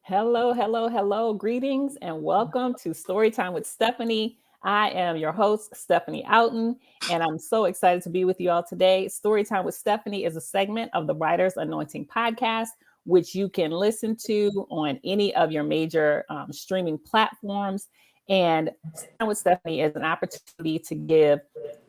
Hello, hello, hello. Greetings and welcome to Storytime with Stephanie. I am your host, Stephanie Outen, and I'm so excited to be with you all today. Storytime with Stephanie is a segment of the Writer's Anointing podcast, which you can listen to on any of your major streaming platforms. And Storytime with Stephanie is an opportunity to give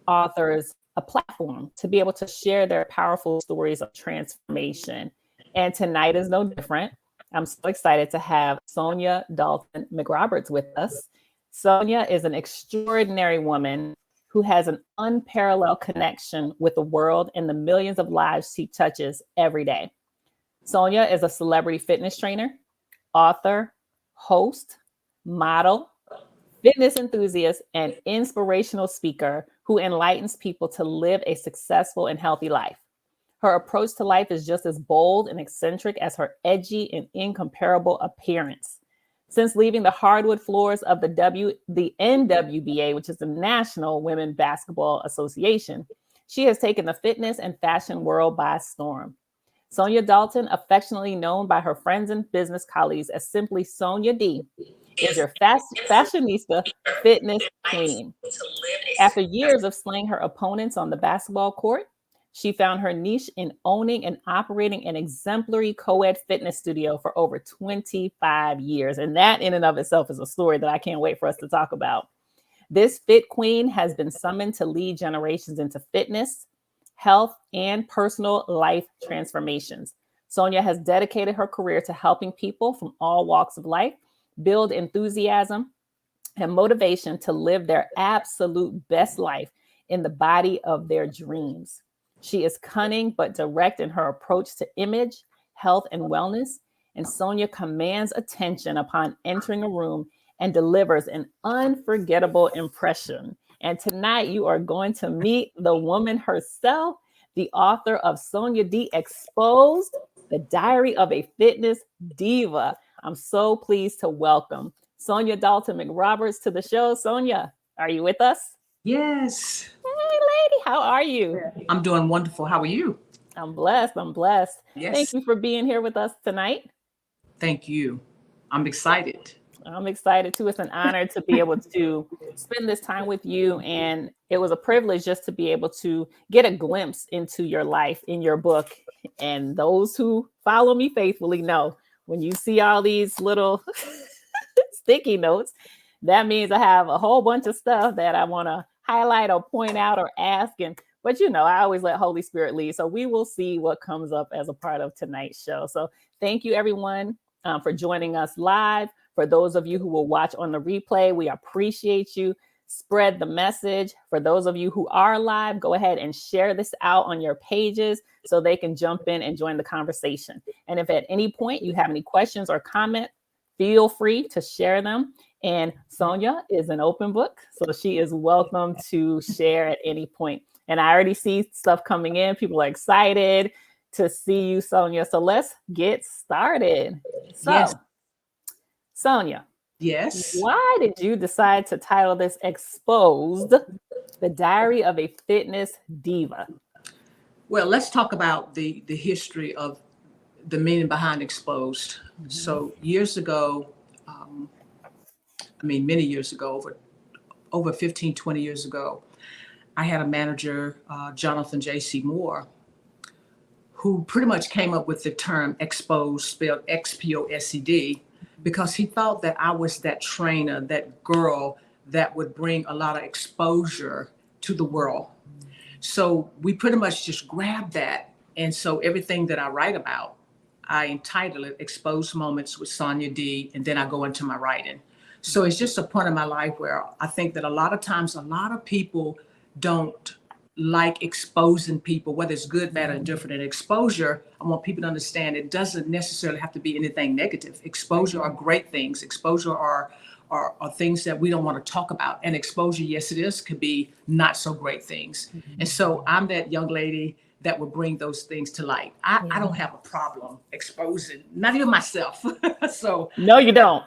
authors a platform to be able to share their powerful stories of transformation. And tonight is no different. I'm so excited to have Sonya Dalton McRoberts with us. Sonya is an extraordinary woman who has an unparalleled connection with the world and the millions of lives she touches every day. Sonya is a celebrity fitness trainer, author, host, model, fitness enthusiast, and inspirational speaker who enlightens people to live a successful and healthy life. Her approach to life is just as bold and eccentric as her edgy and incomparable appearance. Since leaving the hardwood floors of the NWBA, which is the National Women Basketball Association, she has taken the fitness and fashion world by storm. Sonya Dalton, affectionately known by her friends and business colleagues as simply Sonya D, is your fashionista fitness queen. After years of slaying her opponents on the basketball court, she found her niche in owning and operating an exemplary co-ed fitness studio for over 25 years. And that in and of itself is a story that I can't wait for us to talk about. This fit queen has been summoned to lead generations into fitness, health, and personal life transformations. Sonya has dedicated her career to helping people from all walks of life build enthusiasm and motivation to live their absolute best life in the body of their dreams. She is cunning but direct in her approach to image, health, and wellness. And Sonya commands attention upon entering a room and delivers an unforgettable impression. And tonight you are going to meet the woman herself, the author of Sonya D Exposed, the Diary of a Fitness Diva. I'm so pleased to welcome Sonya Dalton McRoberts to the show. Sonya, are you with us? Yes. Hey, lady, how are you? I'm doing wonderful. How are you? I'm blessed. I'm blessed. Thank Yes. you for being here with us tonight. Thank you. I'm excited. I'm excited too. It's an honor to be able to spend this time with you. And it was a privilege just to be able to get a glimpse into your life in your book. And those who follow me faithfully know when you see all these little sticky notes, that means I have a whole bunch of stuff that I want to highlight or point out or ask. And but I always let Holy Spirit lead. So we will see what comes up as a part of tonight's show. So thank you, everyone, for joining us live. For those of you who will watch on the replay, we appreciate you. Spread the message. For those of you who are live, go ahead and share this out on your pages so they can jump in and join the conversation. And if at any point you have any questions or comment, feel free to share them. And Sonya is an open book, so she is welcome to share at any point. And I already see stuff coming in. People are excited to see you, Sonya. So let's get started. So, Yes. Sonya, Yes. why did you decide to title this Exposed, the Diary of a Fitness Diva? Well, let's talk about the history of the meaning behind exposed. So years ago, many years ago, over 15, 20 years ago, I had a manager, Jonathan J.C. Moore, who pretty much came up with the term exposed, spelled XPOSED, because he thought that I was that trainer, that girl that would bring a lot of exposure to the world. So we pretty much just grabbed that. And so everything that I write about, I entitle it Exposed Moments with Sonya D, and then I go into my writing. So it's just a point in my life where I think that a lot of times, a lot of people don't like exposing people, whether it's good, bad, or indifferent. And exposure, I want people to understand it doesn't necessarily have to be anything negative. Exposure are great things. Exposure are things that we don't want to talk about. And exposure, yes, it is, could be not so great things. And so I'm that young lady that will bring those things to light. I don't have a problem exposing, not even myself. So No, you don't.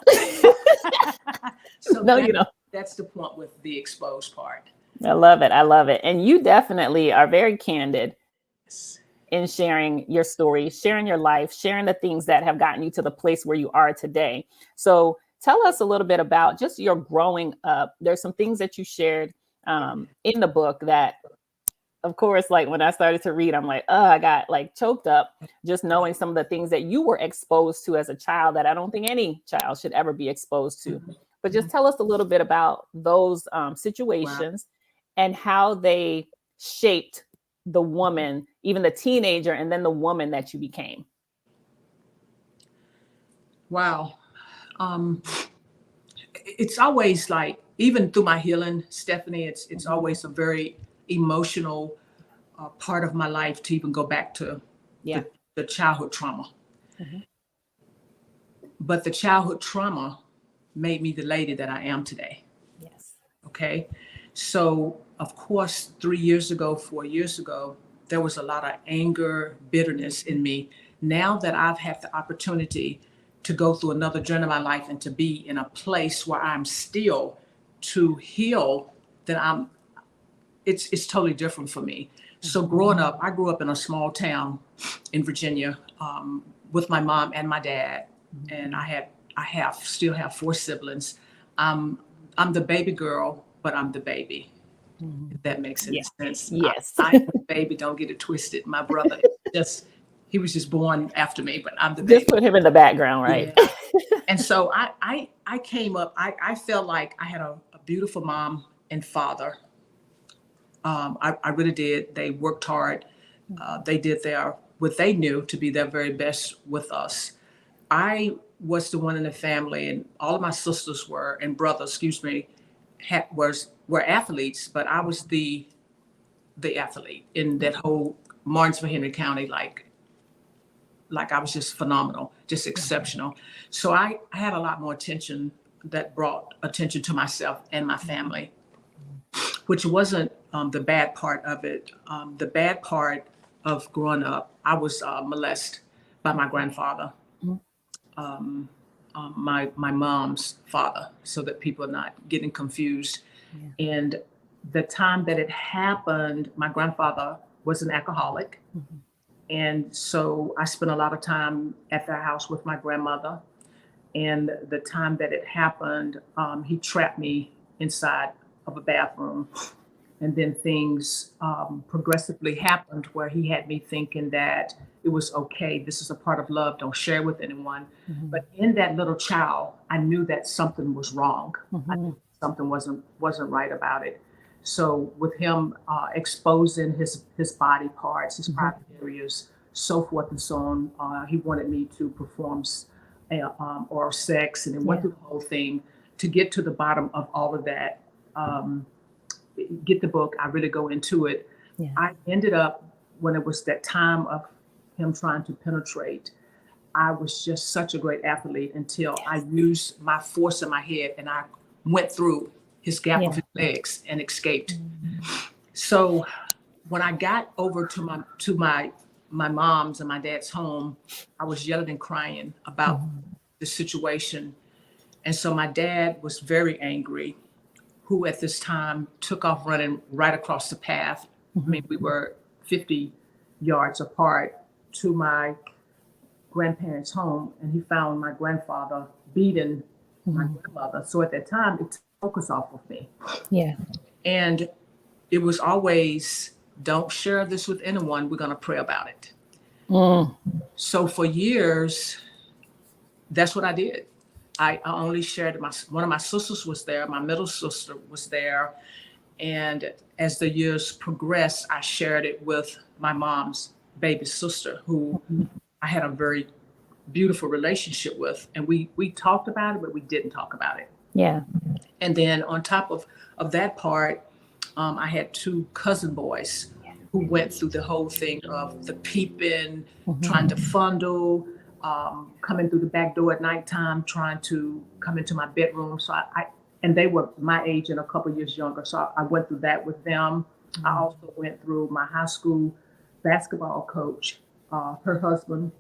so No, you don't. that's the point with the exposed part. I love it. I love it. And you definitely are very candid. in sharing your story, sharing your life, sharing the things that have gotten you to the place where you are today. So tell us a little bit about just your growing up. There's some things that you shared in the book that, of course, like when I started to read, I'm like, oh, I got like choked up just knowing some of the things that you were exposed to as a child that I don't think any child should ever be exposed to. But just tell us a little bit about those Wow. situations and how they shaped the woman, even the teenager, and then the woman that you became. Wow. Um, it's always like, even through my healing, Stephanie, it's Mhm. always a very emotional part of my life to even go back to Yeah. the childhood trauma. Mhm. But the childhood trauma made me the lady that I am today. Yes. Okay. So, of course, 3 years ago, 4 years ago, there was a lot of anger, bitterness in me. Now that I've had the opportunity to go through another journey of my life and to be in a place where I'm still to heal, then it's totally different for me. So growing up, I grew up in a small town in Virginia, with my mom and my dad, and I still have four siblings. Um, I'm the baby girl, but I'm the baby. Mhm. If that makes any Yeah. sense. Yes. I am the baby. Don't get it twisted. My brother is just he was just born after me, but I'm the Just baby. put him in the background, right? Yeah. And so I came up. I felt like I had a beautiful mom and father. I really did. They worked hard. They did their what they knew to be their very best with us. I was the one in the family, and all of my sisters were and brothers, excuse me, were athletes, but I was the athlete in that whole Martinsville, Henry County. Like I was just phenomenal, just exceptional. So I had a lot more attention that brought attention to myself and my family, which wasn't the bad part of it. The bad part of growing up, I was molested by my grandfather, Mhm. my mom's father, so that people are not getting confused. Yeah. And the time that it happened, my grandfather was an alcoholic. Mhm. And so I spent a lot of time at their house with my grandmother. And the time that it happened, he trapped me inside of a bathroom. And then things progressively happened where he had me thinking that it was okay. This is a part of love. Don't share with anyone. Mhm. But in that little child, I knew that something was wrong. I knew Mhm. something wasn't right about it. So with him exposing his body parts, his Mhm. private areas, so forth and so on, he wanted me to perform oral sex, and it went Yeah. through the whole thing to get to the bottom of all of that. Um, get the book, I really go into it. Yeah. I ended up, when it was that time of him trying to penetrate, I was just such a great athlete until I Yes. used my force in my head and I went through his gap of Yeah. his legs and escaped. Mhm. So when I got over to my mom's and my dad's home, I was yelling and crying about Mhm. the situation. And so my dad was very angry, who at this time took off running right across the path. I mean, Mhm. we were 50 yards apart to my grandparents' home, and he found my grandfather beating my Mhm. grandmother. So at that time, it took focus off of me. Yeah. And it was always, don't share this with anyone. We're going to pray about it. Mm. So for years, that's what I did. I only shared it. One of my sisters was there. My middle sister was there. And as the years progressed, I shared it with my mom's baby sister, who Mhm. I had a very beautiful relationship with. And we talked about it, but we didn't talk about it. Yeah. And then on top of that part, I had two cousin boys who went through the whole thing of the peeping, trying to Mhm. fondle, coming through the back door at nighttime, trying to come into my bedroom. So and they were my age and a couple years younger. So I went through that with them. I Mhm. also went through my high school basketball coach. Her husband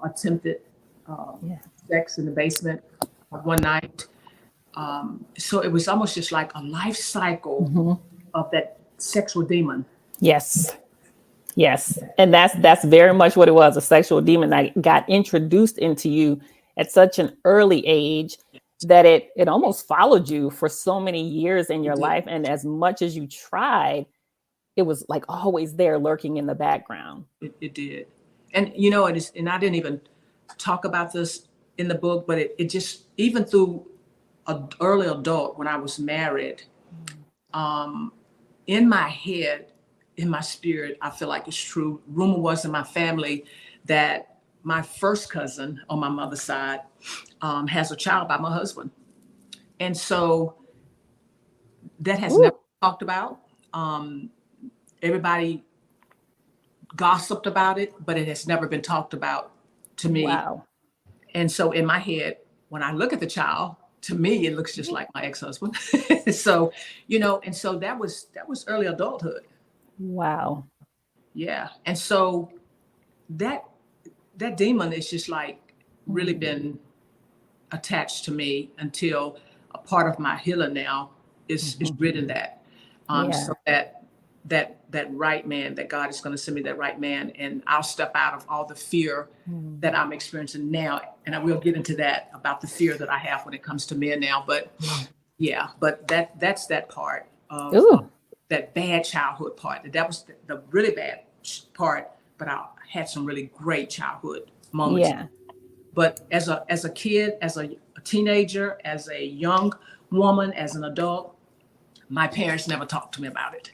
attempted Yeah. sex in the basement one night. So it was almost just like a life cycle Mhm. of that sexual demon. Yes. Yes. And that's very much what it was, a sexual demon that got introduced into you at such an early age that it almost followed you for so many years in It your did. life. And as much as you tried, it was like always there lurking in the background. It did. And you know, it is, and I didn't even talk about this in the book, but it just, even through an early adult, when I was married, Mm. um, in my head, in my spirit, I feel like it's true. Rumor was in my family that my first cousin on my mother's side has a child by my husband. And so that has never Ooh, been talked about. Um, Everybody gossiped about it, but it has never been talked about to me. wow. And so in my head, when I look at the child, to me, it looks just like my ex-husband. So, you know, and so that was early adulthood. Wow. Yeah. And so that that demon is just like really Mm. been attached to me until a part of my healing now is Mhm. rid that. Yeah. So that right man, that God is going to send me that right man, and I'll step out of all the fear Mm. that I'm experiencing now. And I will get into that about the fear that I have when it comes to men now. But Yeah. yeah, but that's that part of Ooh. that bad childhood part. That was the really bad part. But I had some really great childhood moments. Yeah. But as a kid, as a teenager, as a young woman, as an adult, my parents never talked to me about it.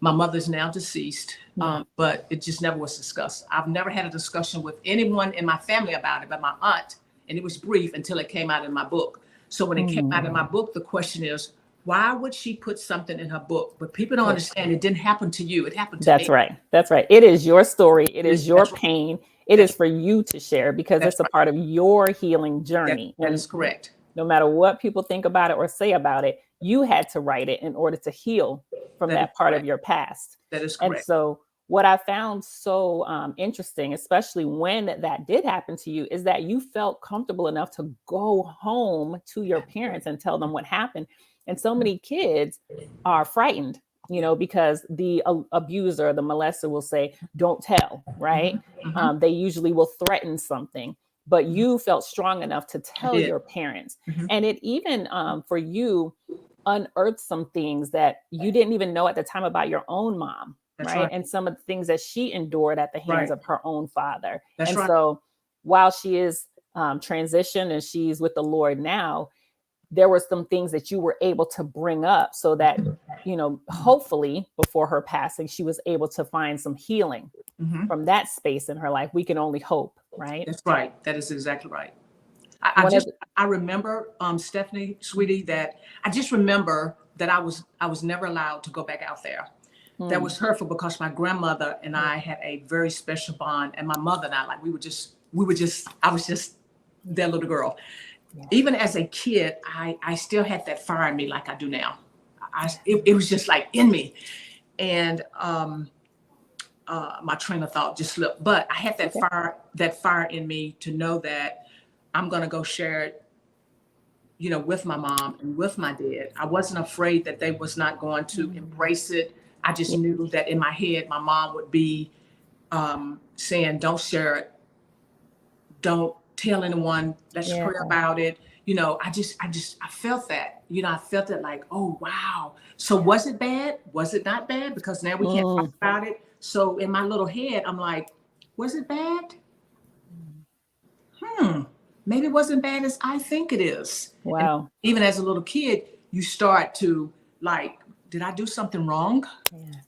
My mother's now deceased, Yeah. but it just never was discussed. I've never had a discussion with anyone in my family about it, but my aunt, and it was brief until it came out in my book. So when it came out Mm. in my book, the question is, why would she put something in her book? But people don't Yes. understand, it didn't happen to you. It happened to That's me. right. That's right. It is your story. It is your That's right. pain. It That's is for you to share because that's it's a right. part of your healing That journey. that And is correct. no matter what people think about it or say about it, you had to write it in order to heal from That is that part of correct. your past. That is And correct. so, what I found so interesting, especially when that did happen to you, is that you felt comfortable enough to go home to your parents and tell them what happened. And so many kids are frightened, because the abuser, the molester will say, don't tell, right? Hmm. They usually will threaten something, but you felt strong enough to I tell did. your parents. Hmm. And it even, for you, unearthed some things that you didn't even know at the time about your own mom, That's right? right. And some of the things that she endured at the hands Right. of her own father. That's And right. so while she is transitioned and she's with the Lord now, there were some things that you were able to bring up so that, hopefully before her passing, she was able to find some healing Hmm. from that space in her life. We can only hope, right? That's right. That is exactly right. I One of just the, I remember, Stephanie, sweetie, that I just remember that I was never allowed to go back out there. That mm, was hurtful because my grandmother and I had a very special bond, and my mother and I, like, we were just I was just that little girl. yeah, Even as a kid, I still had that fire in me like I do now. It was just like in me, and my train of thought just slipped. But I had okay. that fire in me to know that I'm gonna go share it, with my mom and with my dad. I wasn't afraid that they was not going to Mm, embrace it. I just yeah, knew that in my head, my mom would be saying, "Don't share it. Don't tell anyone. Let's yeah, pray about it." I felt that. I felt it like, oh wow. So yeah. was it bad? Was it not bad? Because now we can't talk Mm, about it. So in my little head, I'm like, was it bad? mm. Hmm, maybe it wasn't bad as I think it is. And Wow. even as a little kid, you start to like, did I do something wrong? Yeah.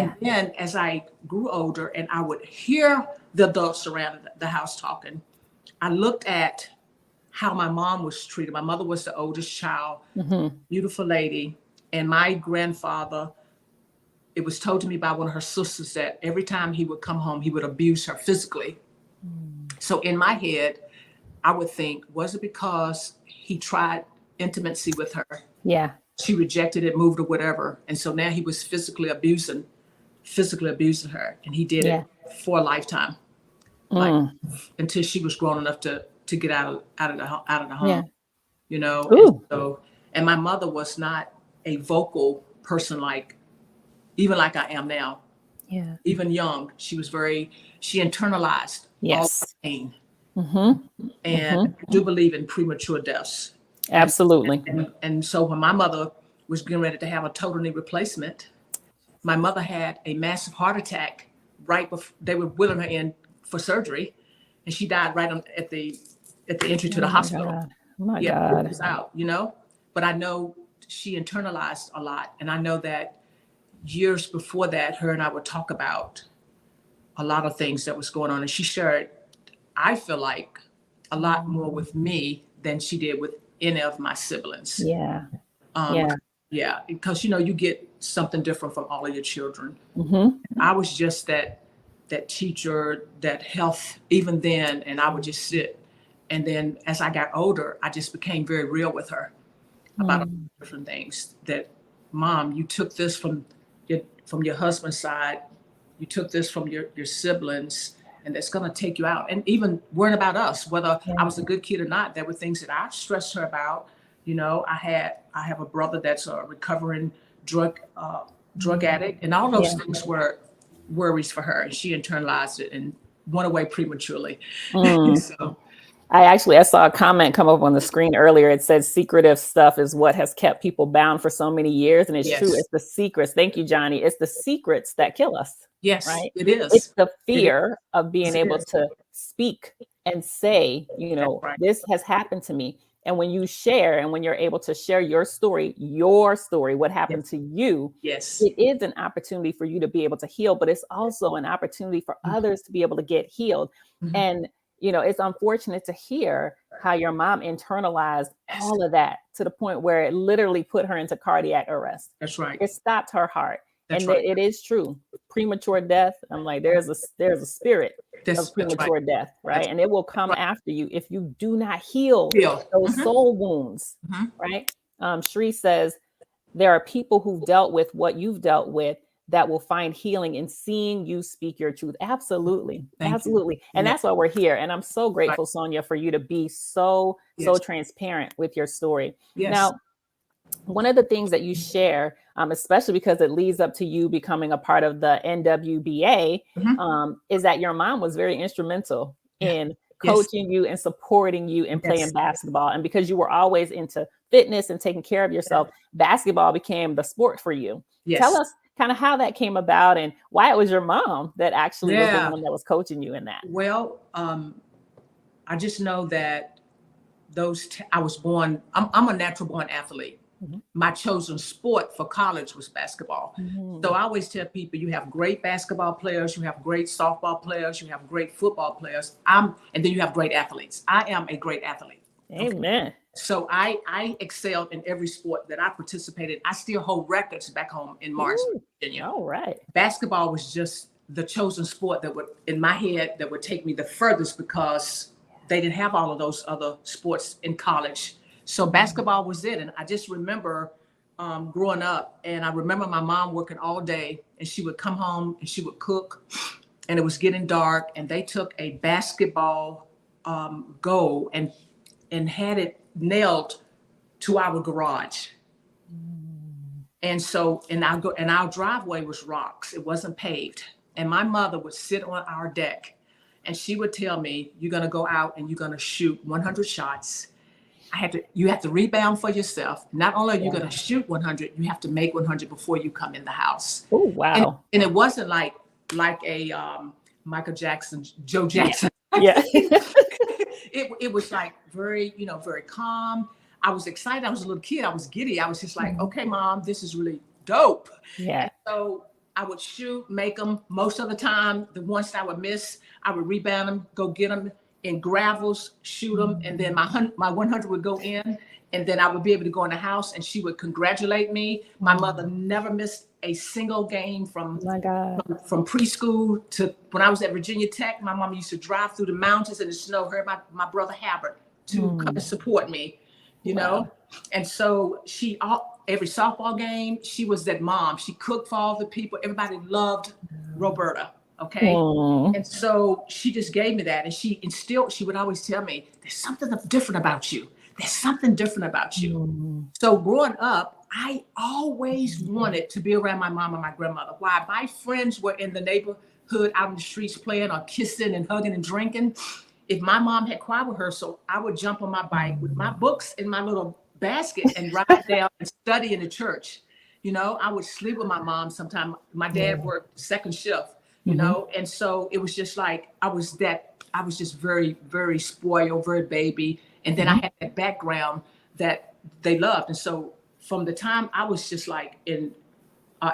And Yeah. then as I grew older and I would hear the adults around the house talking, I looked at how my mom was treated. My mother was the oldest child, Hmm. beautiful lady. And my grandfather, it was told to me by one of her sisters that every time he would come home, he would abuse her physically. Mm. So in my head, I would think, was it because he tried intimacy with her? Yeah. She rejected it, moved or whatever. And so now he was physically abusing her. And he did Yeah. it for a lifetime, like Mm. until she was grown enough to get out of the home, Yeah. And Ooh. so, and my mother was not a vocal person, like even like I am now. Yeah. Even young, she internalized all the Yes. pain. Mm-hmm. And Mm-hmm. I do believe in premature deaths. And, Absolutely. and so when my mother was getting ready to have a total knee replacement, my mother had a massive heart attack right before they were wheeling her in for surgery, and she died right at the entry to the Oh my hospital. God. Oh my Yeah, it God. was out, But I know she internalized a lot, and I know that years before that, her and I would talk about a lot of things that was going on, and she shared, I feel like, a lot more with me than she did with any of my siblings. Yeah. Um, Yeah. yeah, because you get something different from all of your children. Mm-hmm. I was just that teacher, that health, even then, and I would just sit. And then as I got older, I just became very real with her about different things. That, Mom, you took this from your husband's side, you took this from your siblings, and that's going to take you out. And even worrying about us, whether I was a good kid or not, there were things that I stressed her about. I have a brother that's a recovering drug addict, and all those Yeah. things were worries for her, and she internalized it and went away prematurely. Mm. So I saw a comment come up on the screen earlier. It says secretive stuff is what has kept people bound for so many years. And it's true. yes, It's the secrets. Thank you, Johnny. It's the secrets that kill us, yes, right? it It's is. the It is. fear of being It able is. to speak and say, That's right. this has happened to me. And when you share and when you're able to share your story, what happened Yes. to you, Yes. it is an opportunity for you to be able to heal, but it's also an opportunity for others to be able to get healed. Mhm. And it's unfortunate to hear how your mom internalized Yes. all of that to the point where it literally put her into cardiac arrest. That's right. It stopped her heart. That's And right. it is true. Premature death. I'm like, there's a spirit of That's right. premature death, right? That's And it will come right. after you if you do not heal Feel. those soul wounds, Mhm. right? Shree says there are people who've dealt with what you've dealt with that will find healing in seeing you speak your truth. Absolutely. Thank you. Absolutely. And Yeah. that's why we're here. And I'm so Right. grateful, Sonya, for you to be so Yes. transparent with your story. Yes. Now, one of the things that you share, especially because it leads up to you becoming a part of the NWBA, Mhm. is that your mom was very instrumental Yeah. in Yes. coaching you and supporting you in playing Yes. basketball. And because you were always into fitness and taking care of Yeah. yourself, basketball became the sport for you. Tell Yes. us kind of how that came about and why it was your mom that actually was the Yeah. one that was coaching you in that. Well, I just know that I was born. I'm a natural born athlete. Mhm. My chosen sport for college was basketball. So Mhm. I always tell people, you have great basketball players, you have great softball players, you have great football players. And then you have great athletes. I am a great athlete. Okay. Amen. So I excelled in every sport that I participated. I still hold records back home in Martinsburg, Ooh, Virginia. all right. Basketball was just the chosen sport that would, in my head, that would take me the furthest because they didn't have all of those other sports in college. So basketball was it. And I just remember growing up, and I remember my mom working all day, and she would come home and she would cook, and it was getting dark, and they took a basketball goal and had it nailed to our garage. And so, and our driveway was rocks. It wasn't paved. And my mother would sit on our deck and she would tell me, you're going to go out and you're going to shoot 100 shots. You have to rebound for yourself. Not only are you Yeah. going to shoot 100, you have to make 100 before you come in the house. Oh, And, wow. and it wasn't like a Michael Jackson, Joe Jackson. Yeah. It was like very, very calm. I was excited. I was a little kid. I was giddy. I was just like, okay, Mom, this is really dope. Yeah. And so I would shoot, make them. Most of the time, the ones that I would miss, I would rebound them, go get them in gravels, shoot them, and then my 100 would go in, and then I would be able to go in the house, and she would congratulate me. My mother never missed a single game Oh my God. from preschool to when I was at Virginia Tech. My mom used to drive through the mountains in the snow, her and my brother Habert, to come and support me, Wow. And so every softball game, she was that mom. She cooked for all the people. Everybody loved Roberta. Okay. Mm. And so she just gave me that. And she would always tell me, there's something different about you. there's something different about you. Mm. So growing up, I always wanted to be around my mom and my grandmother. While my friends were in the neighborhood out in the streets playing or kissing and hugging and drinking, if my mom had choir rehearsal, I would jump on my bike with my books in my little basket and ride down and study in the church. I would sleep with my mom sometime. My dad worked second shift, and so it was just like I was just very, very spoiled, very baby. And then I had that background that they loved. And so from the time I was just like in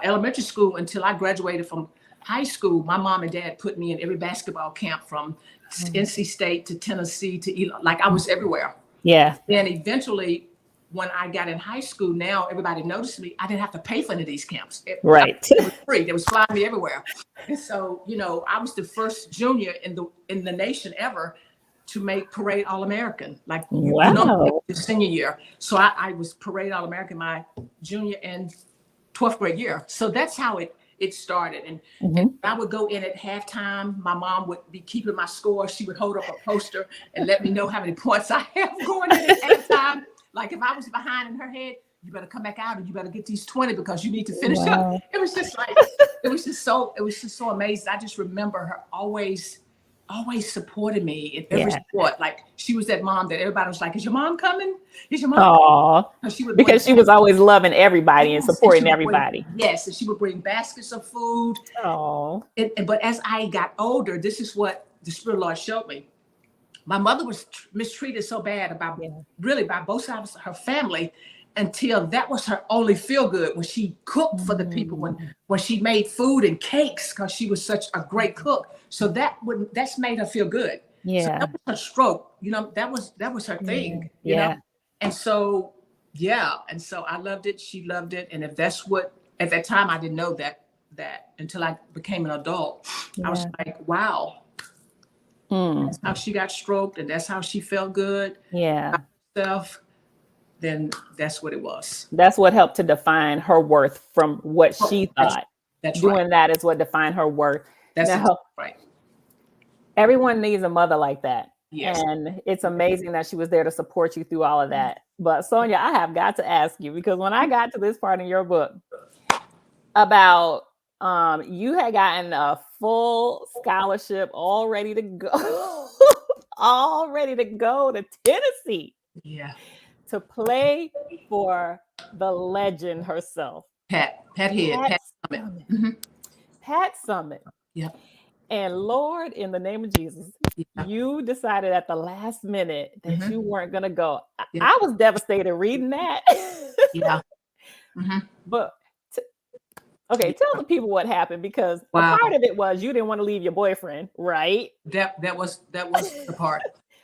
elementary school until I graduated from high school, my mom and dad put me in every basketball camp from NC State to Tennessee to like I was everywhere. Yeah. Then eventually, when I got in high school, now everybody noticed me. I didn't have to pay for any of these camps. It was free. They was flying me everywhere. And so, I was the first junior in the nation ever to make Parade All-American. Like, wow. The senior year. So I was Parade All-American my junior and 12th grade year. So that's how it started. And I would go in at halftime. My mom would be keeping my score. She would hold up a poster and let me know how many points I have going in at halftime. Like if I was behind in her head, you better come back out and you better get these 20 because you need to finish up. It was just like, it was just so amazing. I just remember her always supported me in every sport. Like she was that mom that everybody was like, is your mom coming? Is your mom coming? Because she was always loving everybody and supporting everybody. And she would bring baskets of food. But as I got older, this is what the Spirit of the Lord showed me. My mother was mistreated so bad really by both sides of her family until that was her only feel good when she cooked for the people, when she made food and cakes because she was such a great cook. So that's made her feel good. Yeah. So that was her stroke. That was her thing. You know? And so I loved it. She loved it. And if that's what at that time I didn't know that until I became an adult. I was like, wow. That's how she got stroked and that's how she felt good. Yeah. Herself, then that's what it was. That's what helped to define her worth from what she thought. That's doing right. that is what defined her worth. That's right. Everyone needs a mother like that. Yes. And it's amazing that she was there to support you through all of that. But Sonya, I have got to ask you, because when I got to this part in your book about you had gotten a full scholarship all ready to go, to Tennessee. Yeah. To play for the legend herself. Pat Summit. Pat Summit. Yeah. And Lord, in the name of Jesus, you decided at the last minute that you weren't going to go. I was devastated reading that. But tell the people what happened, because a part of it was you didn't want to leave your boyfriend, right? That was the part.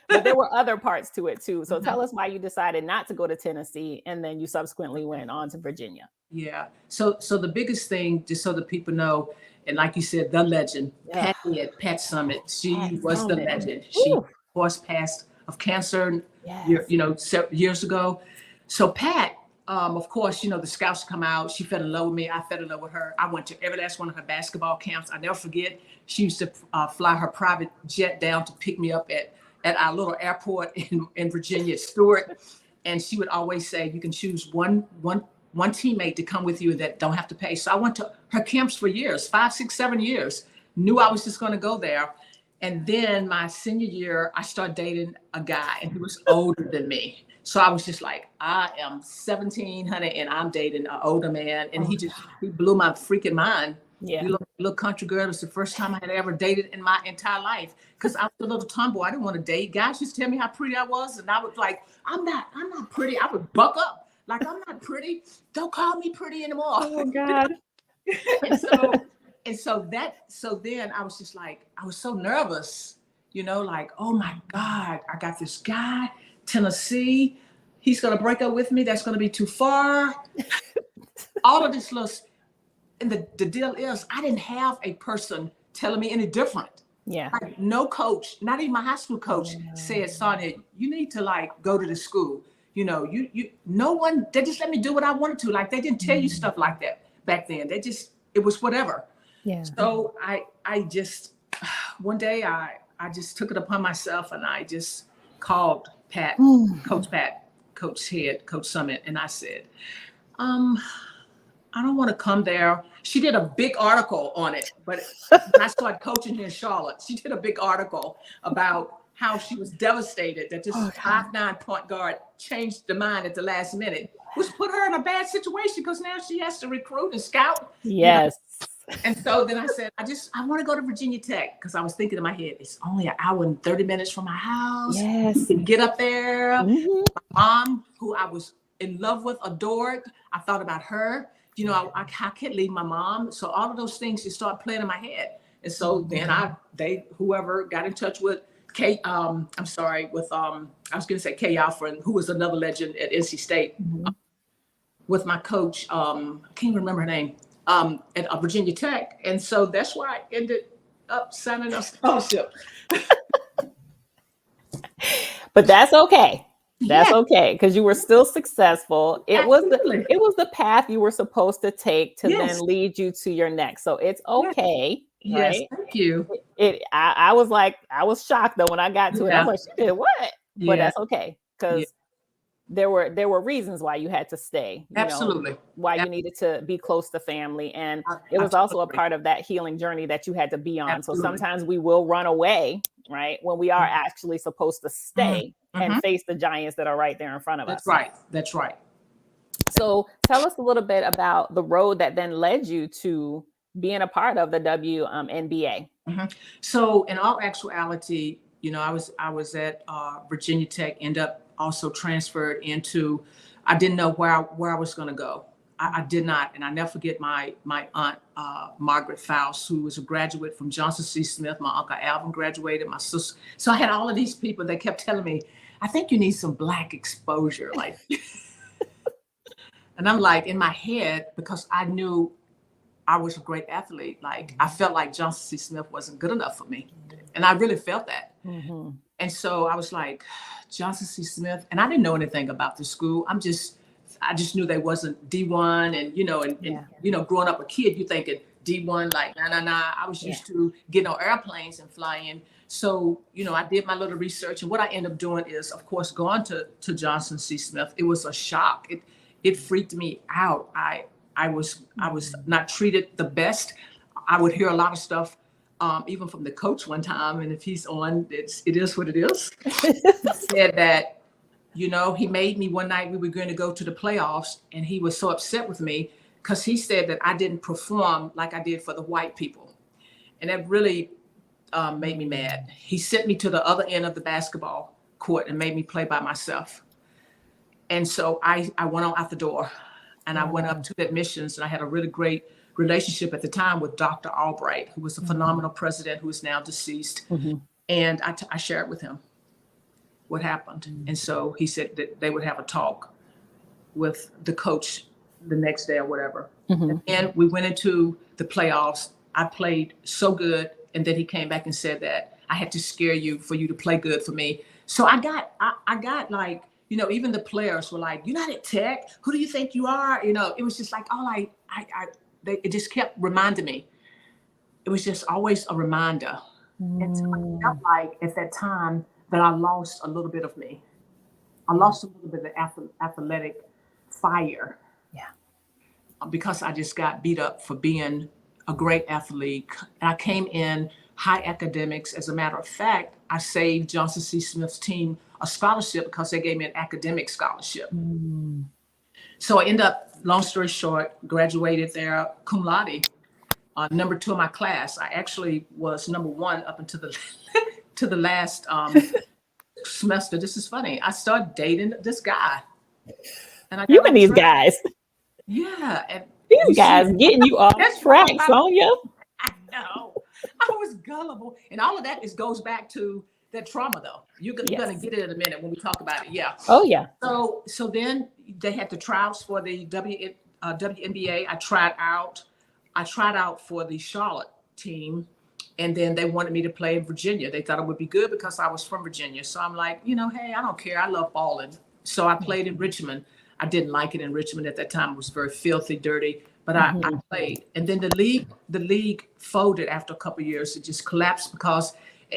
But there were other parts to it too. So tell us why you decided not to go to Tennessee and then you subsequently went on to Virginia. Yeah. So the biggest thing, just so that people know, and like you said, the legend, Pat Summit. She was the legend. She, of course, passed of cancer, years ago. So Pat, of course, the scouts come out. She fell in love with me. I fell in love with her. I went to every last one of her basketball camps. I never forget. She used to fly her private jet down to pick me up at our little airport in Virginia, Stewart. And she would always say, you can choose one teammate to come with you that don't have to pay. So I went to her camps for years, 5, 6, 7 years, knew I was just going to go there. And then my senior year, I started dating a guy and he was older than me. So I was just like, I am 17, honey, and I'm dating an older man. And he blew my freaking mind. Yeah. Little country girl. It was the first time I had ever dated in my entire life, because I was a little tomboy. I didn't want to date. Guys used to tell me how pretty I was, and I was like, I'm not pretty. I would buck up. Like, I'm not pretty. Don't call me pretty anymore. Oh God. So then I was just like, I was so nervous, like, oh my God, I got this guy, Tennessee. He's gonna break up with me. That's gonna be too far. All of this little. And the deal is, I didn't have a person telling me any different. Yeah. Like, no coach, not even my high school coach said, Sonya, you need to go to the school. No one, they just let me do what I wanted to. Like, they didn't tell you stuff like that back then. it was whatever. Yeah. So I just, one day I just took it upon myself and I just called Pat, Coach Pat. Coach Head, Coach Summit, and I said, I don't want to come there. She did a big article on it, but when I started coaching here in Charlotte, she did a big article about how she was devastated that this 5'9" point guard changed the mind at the last minute, which put her in a bad situation because now she has to recruit and scout. Yes. And so then I said, I want to go to Virginia Tech because I was thinking in my head, it's only an hour and 30 minutes from my house. Yes. Get up there. Mm-hmm. My mom, who I was in love with, adored. I thought about her. I can't leave my mom. So all of those things just start playing in my head. And so then whoever got in touch with Kay, I was going to say Kay Alfred, who was another legend at NC State, with my coach, I can't remember her name, at Virginia Tech. And so that's why I ended up signing a scholarship. But that's okay. That's okay, because you were still successful. It was the path you were supposed to take to then lead you to your next. So it's okay. Yes, right? thank you. I was shocked though when I got to it. I was like, she did what? But that's okay, because there were reasons why you had to stay. Absolutely. Why you needed to be close to family, and it was also a part of that healing journey that you had to be on. Absolutely. So sometimes we will run away, right, when we are actually supposed to stay and face the giants that are right there in front of us. That's right. So tell us a little bit about the road that then led you to being a part of the WNBA. So in all actuality, I was at Virginia Tech, ended up also transferred into, I didn't know where I was going to go. I did not. And I never forget my aunt, Margaret Faust, who was a graduate from Johnson C. Smith. My uncle Alvin graduated, my sister. So I had all of these people that kept telling me, I think you need some Black exposure. Like, and I'm like, in my head, because I knew I was a great athlete. Like, I felt like Johnson C. Smith wasn't good enough for me. And I really felt that. And so I was like, Johnson C. Smith, and I didn't know anything about the school. I just knew they wasn't D1, and growing up a kid, you thinking D1, like, nah. I was used to getting on airplanes and flying. So, I did my little research, and what I ended up doing is, of course, going to Johnson C. Smith. It was a shock. It freaked me out. I was not treated the best. I would hear a lot of stuff, even from the coach one time, and if he's on, it is what it is. He said that, he made me one night, we were going to go to the playoffs, and he was so upset with me because he said that I didn't perform like I did for the white people. And that really made me mad. He sent me to the other end of the basketball court and made me play by myself. And so I went on out the door, and I went up to the admissions, and I had a really great relationship at the time with Dr. Albright, who was a phenomenal president who is now deceased. And I shared with him what happened. And so he said that they would have a talk with the coach the next day or whatever. And we went into the playoffs. I played so good. And then he came back and said that I had to scare you for you to play good for me. So I got like, even the players were like, you're not at Tech. Who do you think you are? It was just like, it just kept reminding me. It was just always a reminder. And so I felt like at that time that I lost a little bit of me. I lost a little bit of the athletic fire. Because I just got beat up for being a great athlete. I came in high academics. As a matter of fact, I saved Johnson C. Smith's team a scholarship because they gave me an academic scholarship. So I ended up, long story short, graduated there cum laude, number 2 in my class. I actually was number 1 up until the last semester. This is funny. I started dating this guy. And you and these guys. Yeah. And these guys getting you off track, Sonya. I know. I was gullible. And all of that goes back to that trauma, though. You're going to get it in a minute when we talk about it. Yeah. Oh, yeah. So then they had the trials for the WNBA. I tried out for the Charlotte team. And then they wanted me to play in Virginia. They thought it would be good because I was from Virginia. So I'm like, hey, I don't care. I love balling. So I played in Richmond. I didn't like it in Richmond at that time. It was very filthy, dirty, but I played. And then the league folded after a couple of years. It just collapsed because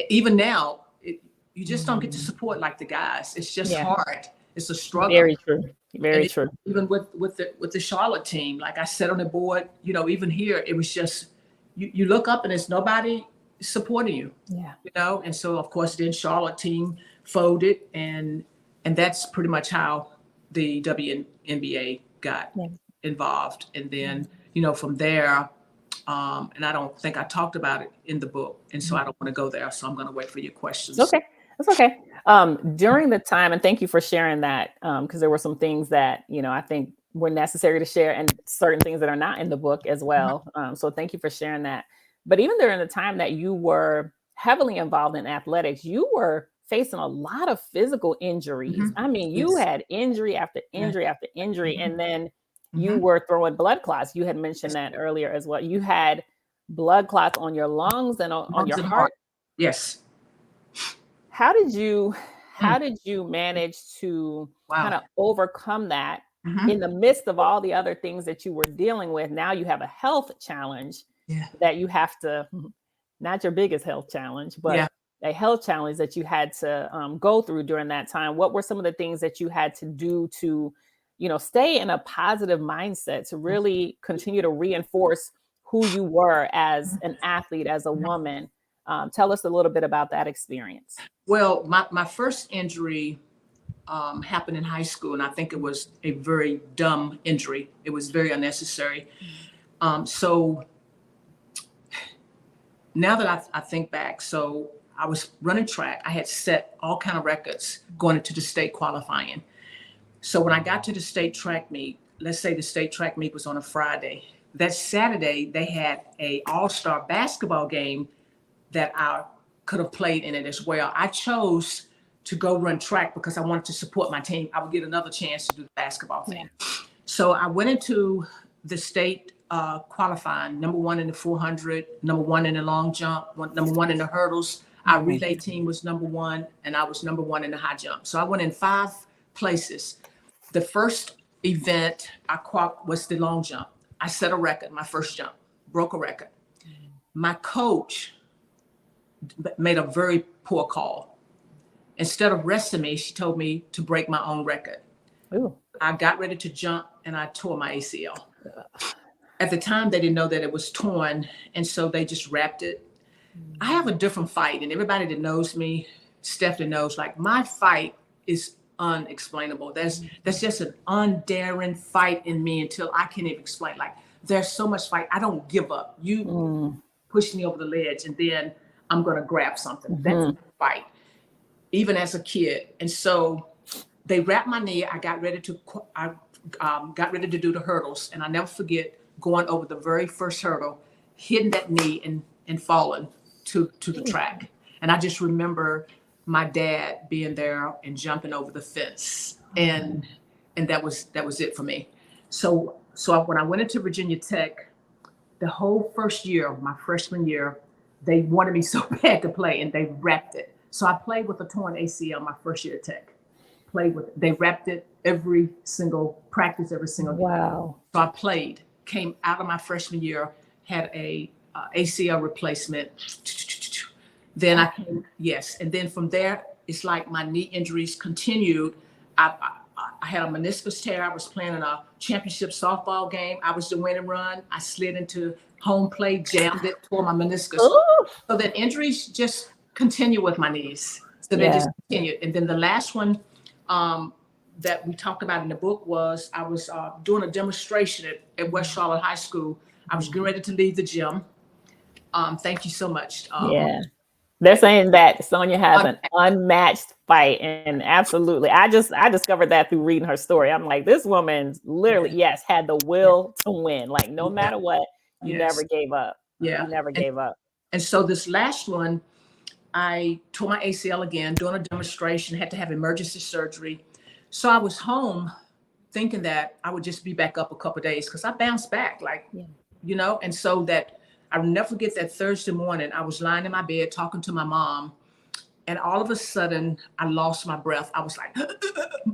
even now, you just don't get to support like the guys. It's just hard. It's a struggle. Very true. And Very true. even with the Charlotte team, like I said on the board, even here, it was just you look up and there's nobody supporting you, Yeah. And so of course then Charlotte team folded, and that's pretty much how the WNBA got Yeah. involved. And then from there, and I don't think I talked about it in the book, and so I don't want to go there. So I'm going to wait for your questions. Okay. That's okay. During the time, and thank you for sharing that, because there were some things that, I think were necessary to share, and certain things that are not in the book as well. So thank you for sharing that. But even during the time that you were heavily involved in athletics, you were facing a lot of physical injuries. I mean, you Yes. had injury after injury after injury, and then you Mhm. were throwing blood clots. You had mentioned that earlier as well. You had blood clots on your lungs and on Lungs your and heart. heart. Yes. How did you Mm. manage to kind Wow. of overcome that Mhm. in the midst of all the other things that you were dealing with? Now you have a health challenge Yeah. that you have to, not your biggest health challenge, Yeah. but a health challenge that you had to go through during that time. What were some of the things that you had to do to, stay in a positive mindset, to really continue to reinforce who you were as an athlete, as a woman? Tell us a little bit about that experience. Well, my first injury happened in high school, and I think it was a very dumb injury. It was very unnecessary. So now that I think back, so I was running track. I had set all kind of records going into the state qualifying. So when I got to the state track meet, let's say the state track meet was on a Friday. That Saturday they had a all-star basketball game that I could have played in it as well. I chose to go run track because I wanted to support my team. I would get another chance to do the basketball thing. So I went into the state qualifying, number one in the 400, number one in the long jump, number one in the hurdles. Our relay team was number one, and I was number one in the high jump. So I went in 5 places. The first event was the long jump. I set a record, my first jump, broke a record. My coach made a very poor call. Instead of resting me, she told me to break my own record. Ooh. I got ready to jump and I tore my ACL. At the time, they didn't know that it was torn, and so they just wrapped it. I have a different fight, and everybody that knows me, Stephanie knows, like my fight is unexplainable. That's just an undaring fight in me until I can't even explain. Like there's so much fight. I don't give up. You push me over the ledge, and then I'm gonna grab something. That's a fight, even as a kid. And so they wrapped my knee. I got ready to do the hurdles, and I never forget going over the very first hurdle, hitting that knee and falling to the track. And I just remember my dad being there and jumping over the fence, and that was it for me. So when I went into Virginia Tech, the whole first year, my freshman year, they wanted me so bad to play, and they wrapped it. So I played with a torn ACL my first year at Tech. They wrapped it every single practice, every single day. Wow. So I played, came out of my freshman year, had a ACL replacement. Then and then from there, it's like my knee injuries continued. I had a meniscus tear. I was playing in a championship softball game. I was the winning run. I slid into home plate, jammed it, tore my meniscus. Ooh. So that injuries just continue with my knees. So they just continued. And then the last one that we talked about in the book was I was doing a demonstration at West Charlotte High School. I was getting ready to leave the gym. Thank you so much. They're saying that Sonya has an unmatched fight, and absolutely, I discovered that through reading her story. I'm like, this woman's literally, yes, had the will to win. Like no matter what, you never gave up. Yeah. You never gave up. And so this last one, I tore my ACL again, doing a demonstration, had to have emergency surgery. So I was home thinking that I would just be back up a couple of days because I bounced back, and so that I'll never forget that Thursday morning, I was lying in my bed talking to my mom, and all of a sudden I lost my breath. I was like,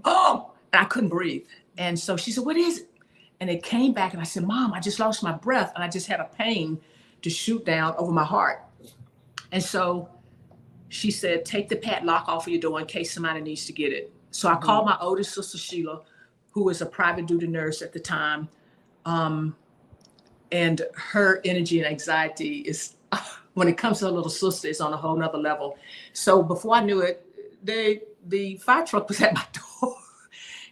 oh, and I couldn't breathe. And so she said, what is it? And it came back and I said, Mom, I just lost my breath. And I just had a pain to shoot down over my heart. And so she said, take the padlock off of your door in case somebody needs to get it. So I called my oldest sister, Sheila, who was a private duty nurse at the time. And her energy and anxiety is, when it comes to her little sister, is on a whole nother level. So before I knew it, the fire truck was at my door.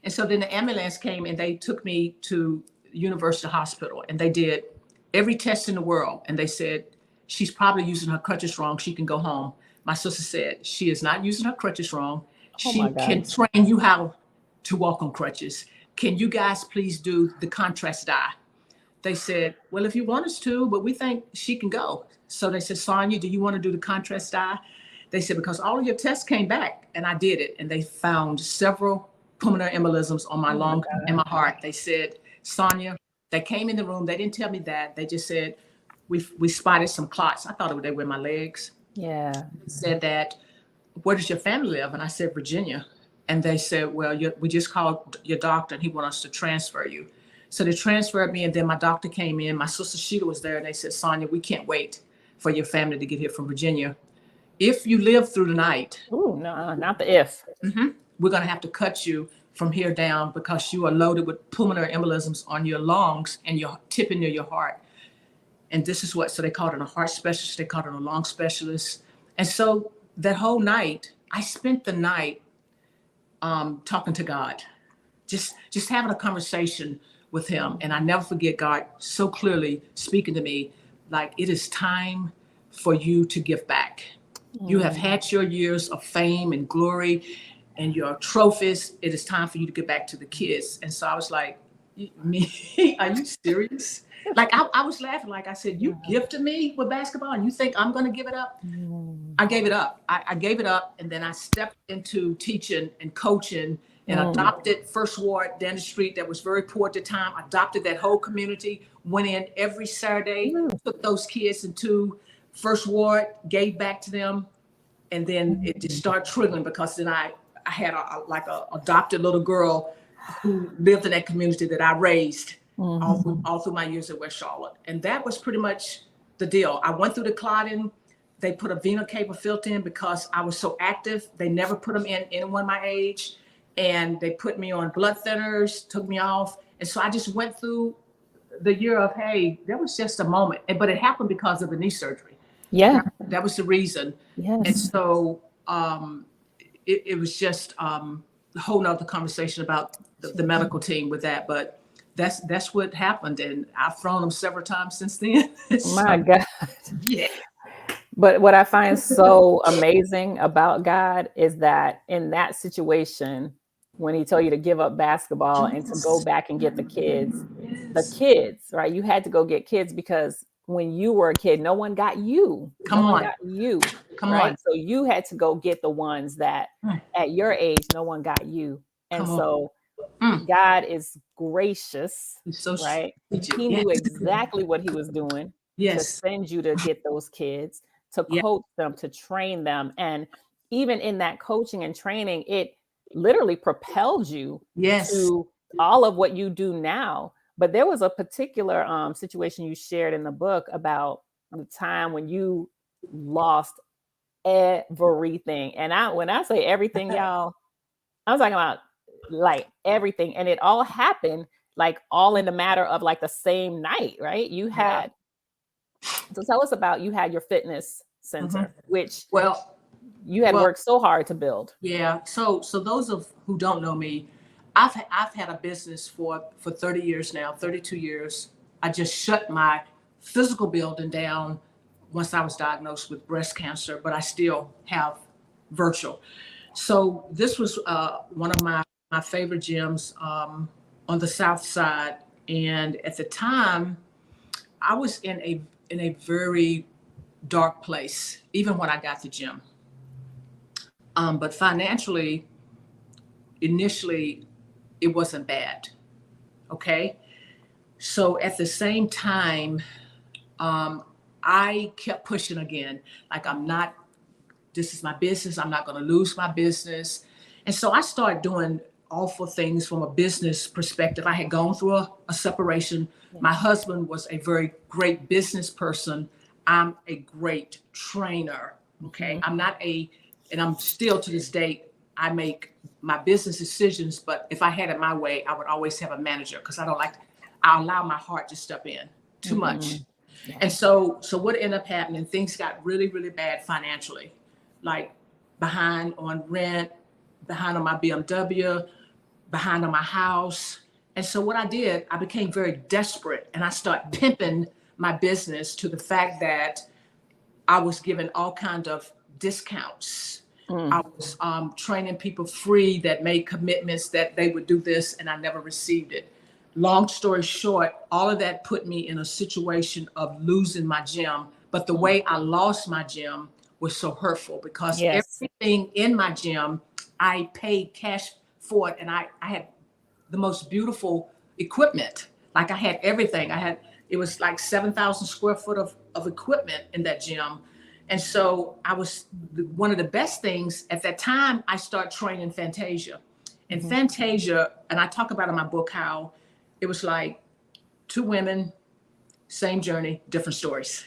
And so then the ambulance came and they took me to University Hospital and they did every test in the world. And they said, she's probably using her crutches wrong. She can go home. My sister said, she is not using her crutches wrong. Oh She my God. can train you how to walk on crutches. Can you guys please do the contrast dye? They said, well, if you want us to, but we think she can go. So they said, Sonya, do you want to do the contrast dye? They said, because all of your tests came back, and I did it. And they found several pulmonary embolisms on my lung and my heart. They said, Sonya, they came in the room. They didn't tell me that. They just said, we spotted some clots. I thought they were in my legs. Yeah. They said that, where does your family live? And I said, Virginia. And they said, well, we just called your doctor and he wants us to transfer you. So they transferred me, and then my doctor came in. My sister Sheila was there, and they said, Sonya, we can't wait for your family to get here from Virginia. If you live through the night, Ooh, no, not the if. we're going to have to cut you from here down because you are loaded with pulmonary embolisms on your lungs and your tip near your heart. And this is what, so they called it a heart specialist, they called it a lung specialist. And so that whole night, I spent the night talking to God, just having a conversation with him. And I never forget God so clearly speaking to me, like, it is time for you to give back. You have had your years of fame and glory and your trophies. It is time for you to get back to the kids. And so I was like, me, are you serious? Like, I was laughing. Like I said, you gifted me with basketball and you think I'm going to give it up? I gave it up. I gave it up. And then I stepped into teaching and coaching and adopted First Ward down the street that was very poor at the time. Adopted that whole community, went in every Saturday, took those kids into First Ward, gave back to them. And then it just started triggering because then I had a adopted little girl who lived in that community that I raised all through my years at West Charlotte. And that was pretty much the deal. I went through the clotting. They put a vena cava filter in because I was so active. They never put them in anyone my age. And they put me on blood thinners, took me off. And so I just went through the year of, hey, that was just a moment. But it happened because of the knee surgery. Yeah. That was the reason. Yes. And so it was just a whole nother conversation about the medical team with that. But that's what happened. And I've thrown them several times since then. My God. Yeah. But what I find so amazing about God is that in that situation, when he told you to give up basketball and to go back and get the kids, right? You had to go get kids because when you were a kid, no one got you. Come on. Got you. Come right? on. So you had to go get the ones that at your age, no one got you. And so God is gracious, So right? He knew exactly what he was doing to send you to get those kids, to coach them, to train them. And even in that coaching and training, it literally propelled you to all of what you do now. But there was a particular situation you shared in the book about the time when you lost everything. And when I say everything, y'all, I'm talking about like everything. And it all happened like all in the matter of like the same night, right? You had, so tell us about, you had your fitness center, which you had worked so hard to build. Yeah. So those of who don't know me, I've had a business for 30 years now, 32 years. I just shut my physical building down once I was diagnosed with breast cancer, but I still have virtual. So this was one of my favorite gyms on the South Side. And at the time, I was in a very dark place, even when I got the gym. But financially, initially, it wasn't bad. Okay. So at the same time, I kept pushing again. Like, this is my business. I'm not going to lose my business. And so I started doing awful things from a business perspective. I had gone through a separation. My husband was a very great business person. I'm a great trainer. Okay. I'm not and I'm still to this day, I make my business decisions, but if I had it my way, I would always have a manager because I allow my heart to step in too much. Yeah. And so what ended up happening, things got really, really bad financially, like behind on rent, behind on my BMW, behind on my house. And so what I did, I became very desperate and I started pimping my business to the fact that I was given all kinds of discounts. I was training people free that made commitments that they would do this, and I never received it. Long story short, all of that put me in a situation of losing my gym. But the way I lost my gym was so hurtful because Yes. everything in my gym, I paid cash for it, and I had the most beautiful equipment. Like I had everything. It was like 7,000 square foot of equipment in that gym. And so one of the best things at that time, I started training Fantasia. And Fantasia, and I talk about in my book how it was like two women, same journey, different stories.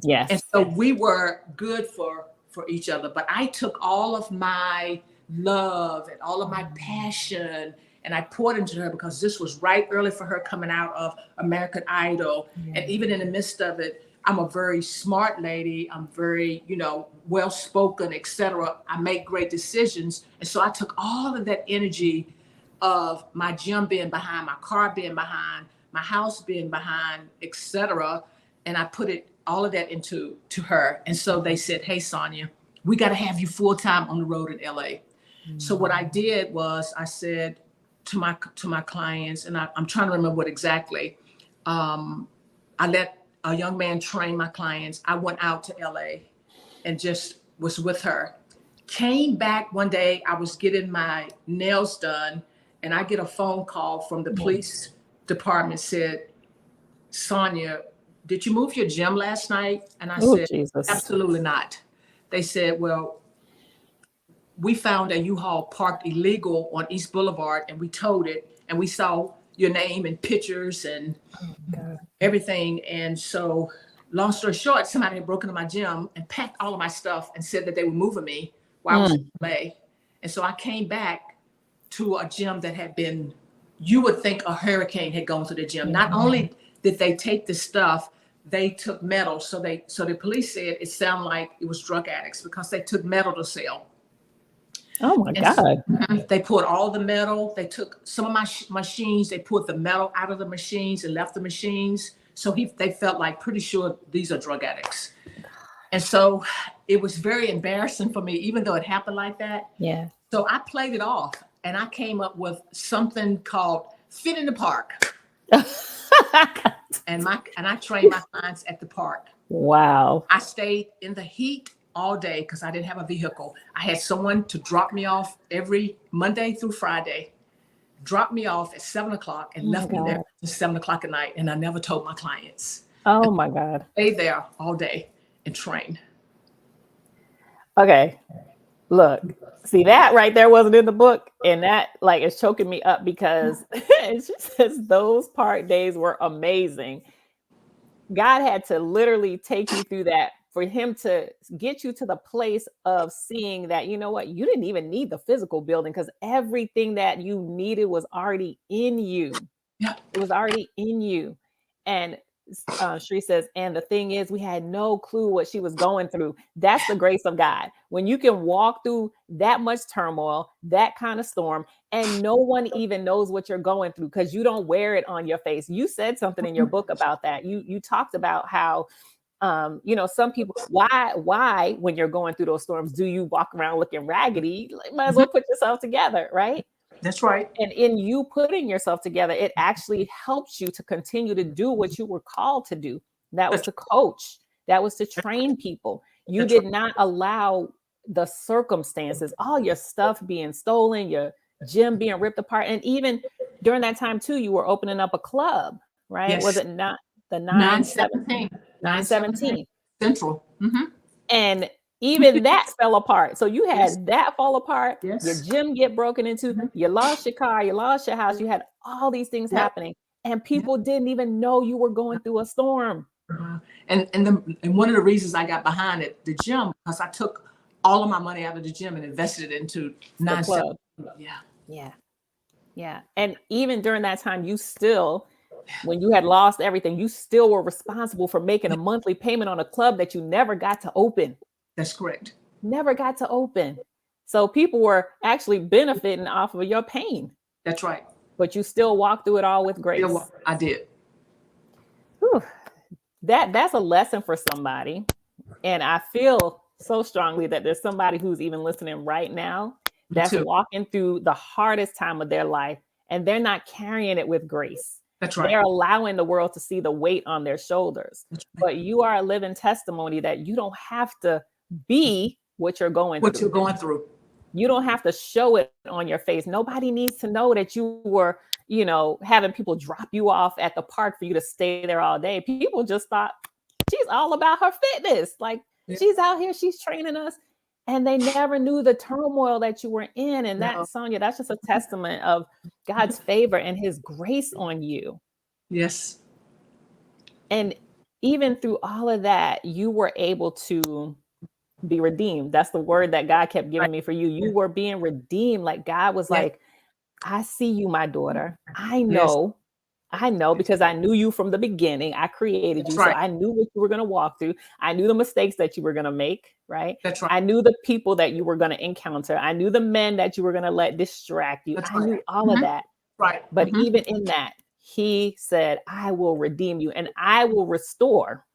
Yes. And so we were good for each other. But I took all of my love and all of my passion and I poured into her because this was right early for her coming out of American Idol. And even in the midst of it, I'm a very smart lady. I'm very, well-spoken, etc. I make great decisions. And so I took all of that energy of my gym being behind, my car being behind, my house being behind, etc. And I put all of that to her. And so they said, hey, Sonya, we got to have you full-time on the road in LA. So what I did was I said to my clients, and I'm trying to remember what exactly, I let a young man train my clients. I went out to LA and just was with her. Came back one day, I was getting my nails done, and I get a phone call from the police department, said, Sonya, did you move your gym last night? And I said, Jesus. absolutely not. They said, well, we found a U-Haul parked illegal on East Boulevard and we towed it and we saw your name and pictures and everything. And so long story short, somebody had broken into my gym and packed all of my stuff and said that they were moving me while I was in LA. And so I came back to a gym that had been, you would think a hurricane had gone through the gym. Not only did they take the stuff, they took metal. So the police said it sounded like it was drug addicts because they took metal to sell. Oh my God. So they pulled all the metal. They took some of my machines. They pulled the metal out of the machines and left the machines. So they felt like pretty sure these are drug addicts. And so it was very embarrassing for me, even though it happened like that. Yeah. So I played it off and I came up with something called Fit in the Park. and I trained my clients at the park. Wow. I stayed in the heat all day because I didn't have a vehicle. I had someone to drop me off every Monday through Friday, drop me off at 7:00 and left me there at 7:00 at night. And I never told my clients. Oh my God. Stay there all day and train. Okay. Look, see that right there wasn't in the book. And that is choking me up because it just says those part days were amazing. God had to literally take you through that for him to get you to the place of seeing that, you know what, you didn't even need the physical building because everything that you needed was already in you. Yeah. It was already in you. And Sheree says, and the thing is, we had no clue what she was going through. That's the grace of God. When you can walk through that much turmoil, that kind of storm, and no one even knows what you're going through because you don't wear it on your face. You said something in your book about that. You talked about how some people, why when you're going through those storms, do you walk around looking raggedy? Might as well put yourself together, right? That's right. And in you putting yourself together, it actually helps you to continue to do what you were called to do. That was to coach. That was to train people. You did not allow the circumstances, all your stuff being stolen, your gym being ripped apart. And even during that time too, you were opening up a club, right? Yes. Was it not the 917 Central? And even that fell apart. So you had that fall apart. Yes. Your gym get broken into. You lost your car. You lost your house. You had all these things happening, and people didn't even know you were going through a storm. And one of the reasons I got behind it, the gym, because I took all of my money out of the gym and invested it into The club. Yeah. Yeah. Yeah. And even during that time, you still, when you had lost everything, you still were responsible for making a monthly payment on a club that you never got to open. That's correct. Never got to open. So people were actually benefiting off of your pain. That's right. But you still walked through it all with grace. I did. Whew. That's a lesson for somebody. And I feel so strongly that there's somebody who's even listening right now that's walking through the hardest time of their life, and they're not carrying it with grace. That's right. They're allowing the world to see the weight on their shoulders. Right. But you are a living testimony that you don't have to be what you're going through. You don't have to show it on your face. Nobody needs to know that you were, having people drop you off at the park for you to stay there all day. People just thought she's all about her fitness. Like, she's out here, she's training us. And they never knew the turmoil that you were in. And that, Sonya, that's just a testament of God's favor and his grace on you. Yes. And even through all of that, you were able to be redeemed. That's the word that God kept giving me for you. You were being redeemed. Like, God was like, I see you, my daughter. I know. Because I knew you from the beginning. I created you. So I knew what you were going to walk through. I knew the mistakes that you were going to make, right? That's right. I knew the people that you were going to encounter. I knew the men that you were going to let distract you. I knew all of that. Right. But even in that, he said, I will redeem you and I will restore.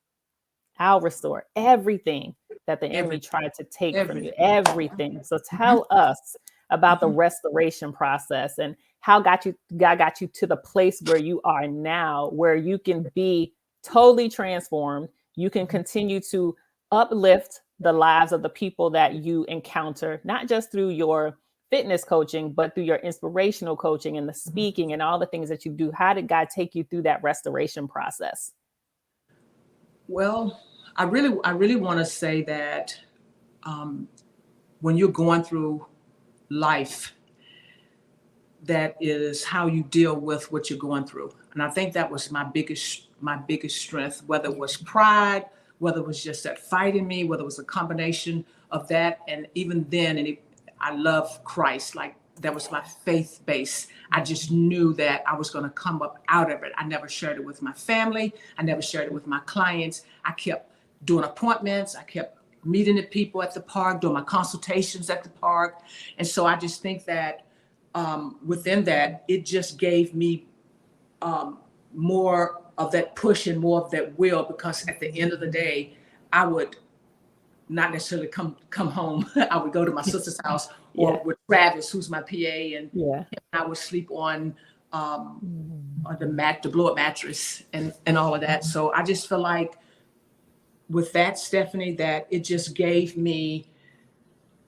I'll restore everything that the enemy tried to take from you. Everything. So tell us about the restoration process and how God got you to the place where you are now, where you can be totally transformed. You can continue to uplift the lives of the people that you encounter, not just through your fitness coaching, but through your inspirational coaching and the speaking and all the things that you do. How did God take you through that restoration process? Well, I really want to say that when you're going through life, that is how you deal with what you're going through. And I think that was my biggest strength, whether it was pride, whether it was just that fight in me, whether it was a combination of that. And even then, I love Christ. Like, that was my faith base. I just knew that I was going to come up out of it. I never shared it with my family. I never shared it with my clients. I kept doing appointments. I kept meeting the people at the park, doing my consultations at the park. And so I just think that within that, it just gave me more of that push and more of that will, because at the end of the day, I would not necessarily come home. I would go to my sister's house or with Travis, who's my PA, and I would sleep on the blow-up mattress and all of that. So I just feel like with that, Stephanie, that it just gave me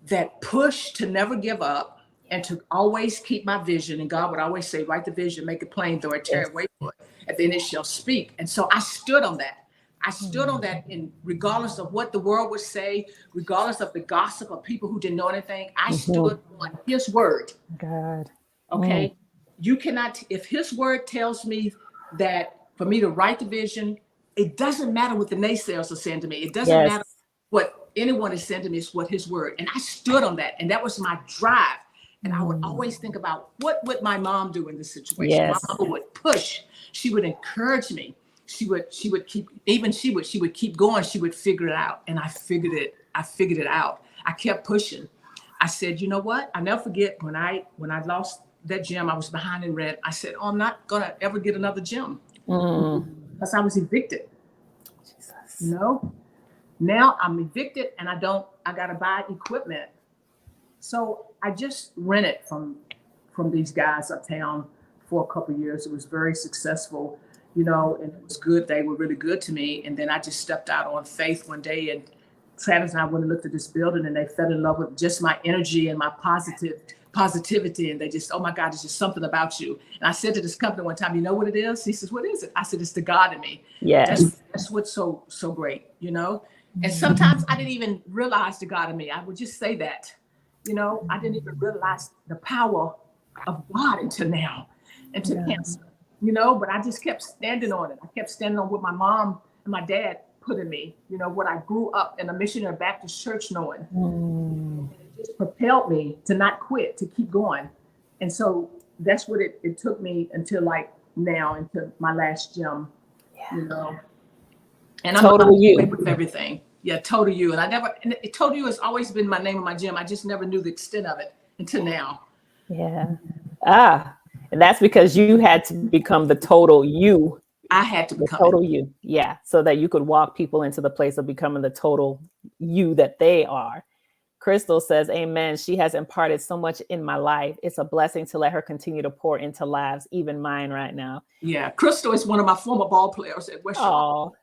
that push to never give up and to always keep my vision. And God would always say, write the vision, make it plain, though I tear it, wait for it. At the end it shall speak. And so I stood on that. I stood on that, and regardless of what the world would say, regardless of the gossip of people who didn't know anything, I stood on his word. God. Okay. You cannot, if his word tells me that for me to write the vision, it doesn't matter what the naysayers are saying to me. It doesn't matter what anyone is saying to me. It's what his word. And I stood on that. And that was my drive. And I would always think about, what would my mom do in this situation? My mom would push. She would encourage me. She would keep going. She would figure it out. And I figured it out. I kept pushing. I said, you know what? I never forget when I lost that gym, I was behind in rent. I said, I'm not going to ever get another gym. Because I was evicted. Jesus. Now I'm evicted and I got to buy equipment. So I just rented from these guys uptown for a couple of years. It was very successful, and it was good. They were really good to me. And then I just stepped out on faith one day, and Travis and I went and looked at this building, and they fell in love with just my energy and my positivity. And they just, oh my God, there's just something about you. And I said to this company one time, you know what it is? He says, what is it? I said, it's the God in me. Yes. That's what's so great, And sometimes I didn't even realize the God in me. I would just say that. I didn't even realize the power of God until now, until cancer, but I just kept standing on it. I kept standing on what my mom and my dad put in me, you know, what I grew up in a missionary Baptist church knowing. Mm. It just propelled me to not quit, to keep going. And so that's what it took me until like now, into my last gym, Yeah. you know. And I'm Total away you. with everything. Yeah, Total You. And Total You has always been my name of my gym. I just never knew the extent of it until now. Yeah. And that's because you had to become the total you, I had to the become it. total you. Yeah. So that you could walk people into the place of becoming the total you that they are. Crystal says, Amen. She has imparted so much in my life. It's a blessing to let her continue to pour into lives, even mine right now. Yeah, Crystal is one of my former ball players at West Charlotte. Oh,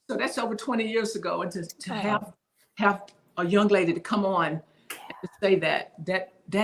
So that's over 20 years ago. And to oh, have a young lady to come on and to say that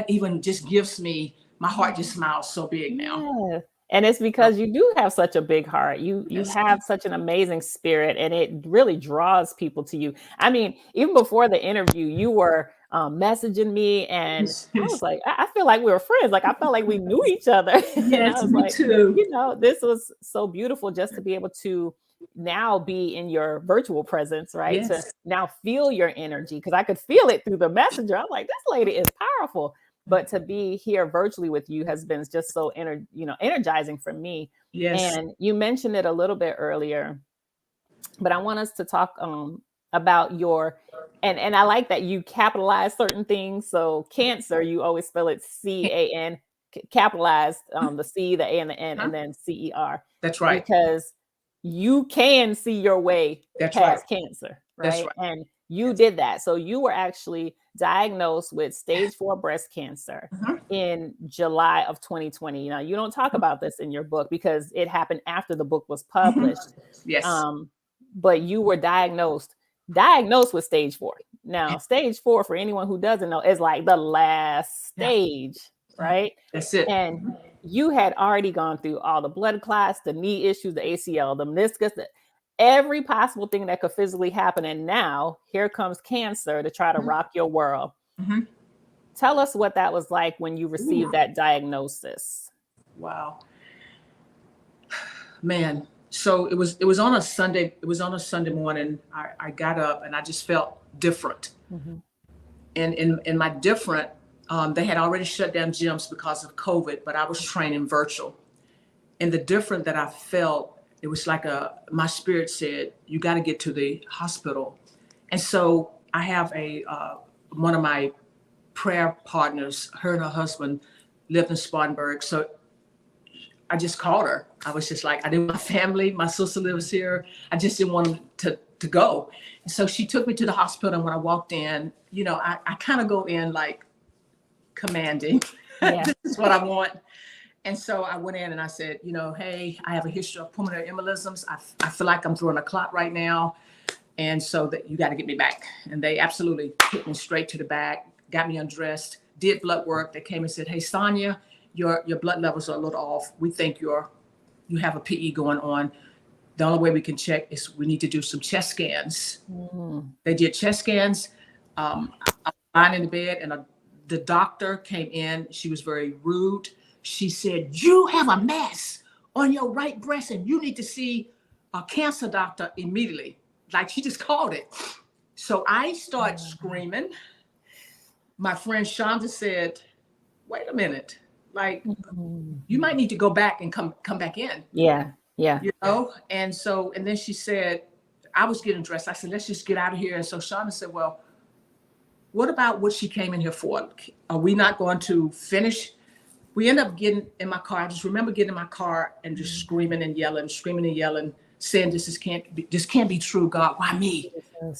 even just gives me, my heart just smiles so big now. yeah. And it's because you do have such a big heart. You Yes, have such an amazing spirit, and it really draws people to you. I mean, even before the interview, you were messaging me, and yes, I was yes, like, I feel like we were friends. Like I felt like we knew each other, and I yes, was me like, too. you know, this was so beautiful just to be able to now be in your virtual presence, right? To Yes. now feel your energy because I could feel it through the messenger. I'm like, this lady is powerful, but to be here virtually with you has been just so energizing for me. Yes. And you mentioned it a little bit earlier, but I want us to talk about your and I like that you capitalize certain things. So cancer, you always spell it CAN, capitalized the C, the A, and the N, Huh? and then CER, That's right. because you can see your way That's right. past cancer, That's right? right. And you Yes. did that. So you were actually diagnosed with stage 4 breast cancer Mhm. in July of 2020. Now, you don't talk about this in your book because it happened after the book was Mhm. published. Yes. Um, but you were diagnosed with stage 4. Now, stage 4, for anyone who doesn't know, is like the last Yeah. stage, right? That's it. And you had already gone through all the blood clots, the knee issues, the ACL, the meniscus, every possible thing that could physically happen. And now here comes cancer to try to Mhm. rock your world. Mhm. Tell us what that was like when you received Ooh, that diagnosis. wow, man. So it was on a Sunday. It was on a Sunday morning. I got up and I just felt different. Mhm. And in my different, they had already shut down gyms because of COVID, but I was training virtual. And the different that I felt, it was like my spirit said, you got to get to the hospital. And so I have one of my prayer partners, her and her husband lived in Spartanburg. So I just called her. I was just like, I didn't want my family. My sister lives here. I just didn't want them to go. And so she took me to the hospital. And when I walked in, you know, I kind of go in like commanding. Yeah. This is what I want. And so I went in and I said, you know, hey, I have a history of pulmonary embolisms. I feel like I'm throwing a clot right now. And so that you got to get me back. And they absolutely took me straight to the back, got me undressed, did blood work. They came and said, hey, Sonya, your blood levels are a little off. We think you have a PE going on. The only way we can check is we need to do some chest scans. Mm. They did chest scans. I was lying in the bed and the doctor came in. She was very rude. She said, you have a mass on your right breast and you need to see a cancer doctor immediately. Like she just called it. So I start screaming. My friend Shonda said, wait a minute. Like Mm. you might need to go back and come back in, Yeah. Yeah. you know? And then she said, I was getting dressed. I said, let's just get out of here. And so Shonda said, well, what about what she came in here for? Are we not going to finish? We end up getting in my car. I just remember getting in my car and just screaming and yelling, saying, this can't be true, God. Why me?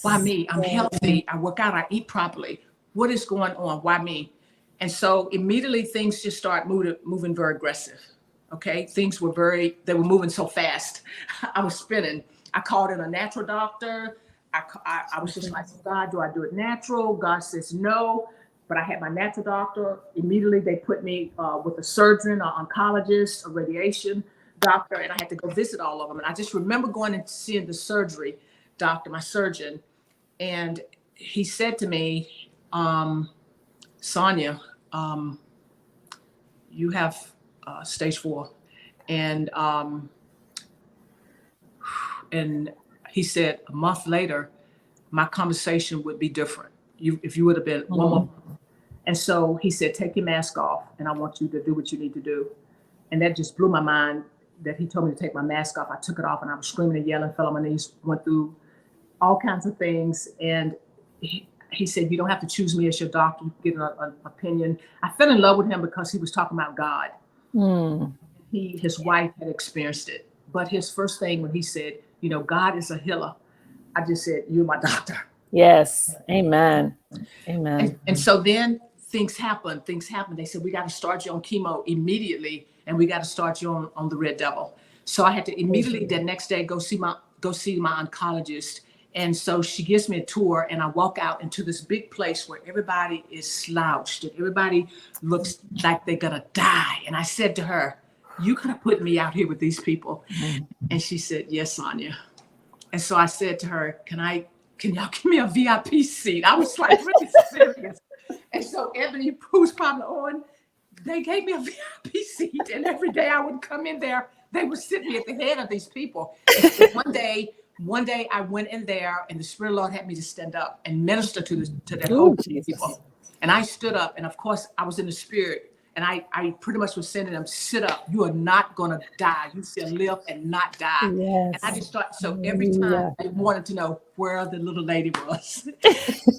Why Jesus. me? I'm Yeah. healthy. I work out. I eat properly. What is going on? Why me? And so immediately things just start moving very aggressive. Okay. They were moving so fast. I was spinning. I called in a natural doctor. I was just like, God, do I do it natural? God says no. But I had my natural doctor. Immediately they put me with a surgeon, an oncologist, a radiation doctor, and I had to go visit all of them. And I just remember going and seeing the surgery doctor, my surgeon, and he said to me, Sonya, you have stage 4, and and he said a month later, my conversation would be different. If you would have been one more. And so he said, take your mask off and I want you to do what you need to do. And that just blew my mind that he told me to take my mask off. I took it off and I was screaming and yelling, fell on my knees, went through all kinds of things. And he said, you don't have to choose me as your doctor. You can get an opinion. I fell in love with him because he was talking about God. His wife had experienced it. But his first thing when he said, you know, God is a healer, I just said, you're my doctor. Yes. Amen. Amen. And so then things happen. They said, we got to start you on chemo immediately. And we got to start you on the Red Devil. So I had to immediately the next day go see my oncologist. And so she gives me a tour and I walk out into this big place where everybody is slouched and everybody looks like they're going to die. And I said to her, you could have put me out here with these people. And she said, yes, Sonya. And so I said to her, can y'all give me a VIP seat? I was like really serious. And so Ebony, who's probably on, they gave me a VIP seat. And every day I would come in there, they would sit me at the head of these people. And so one day I went in there and the Spirit of the Lord had me to stand up and minister to that whole group of people. And I stood up and of course I was in the Spirit and I pretty much was sending them, sit up. You are not going to die. You shall live and not die. Yes. And I just started. So every time they wanted to know where the little lady was.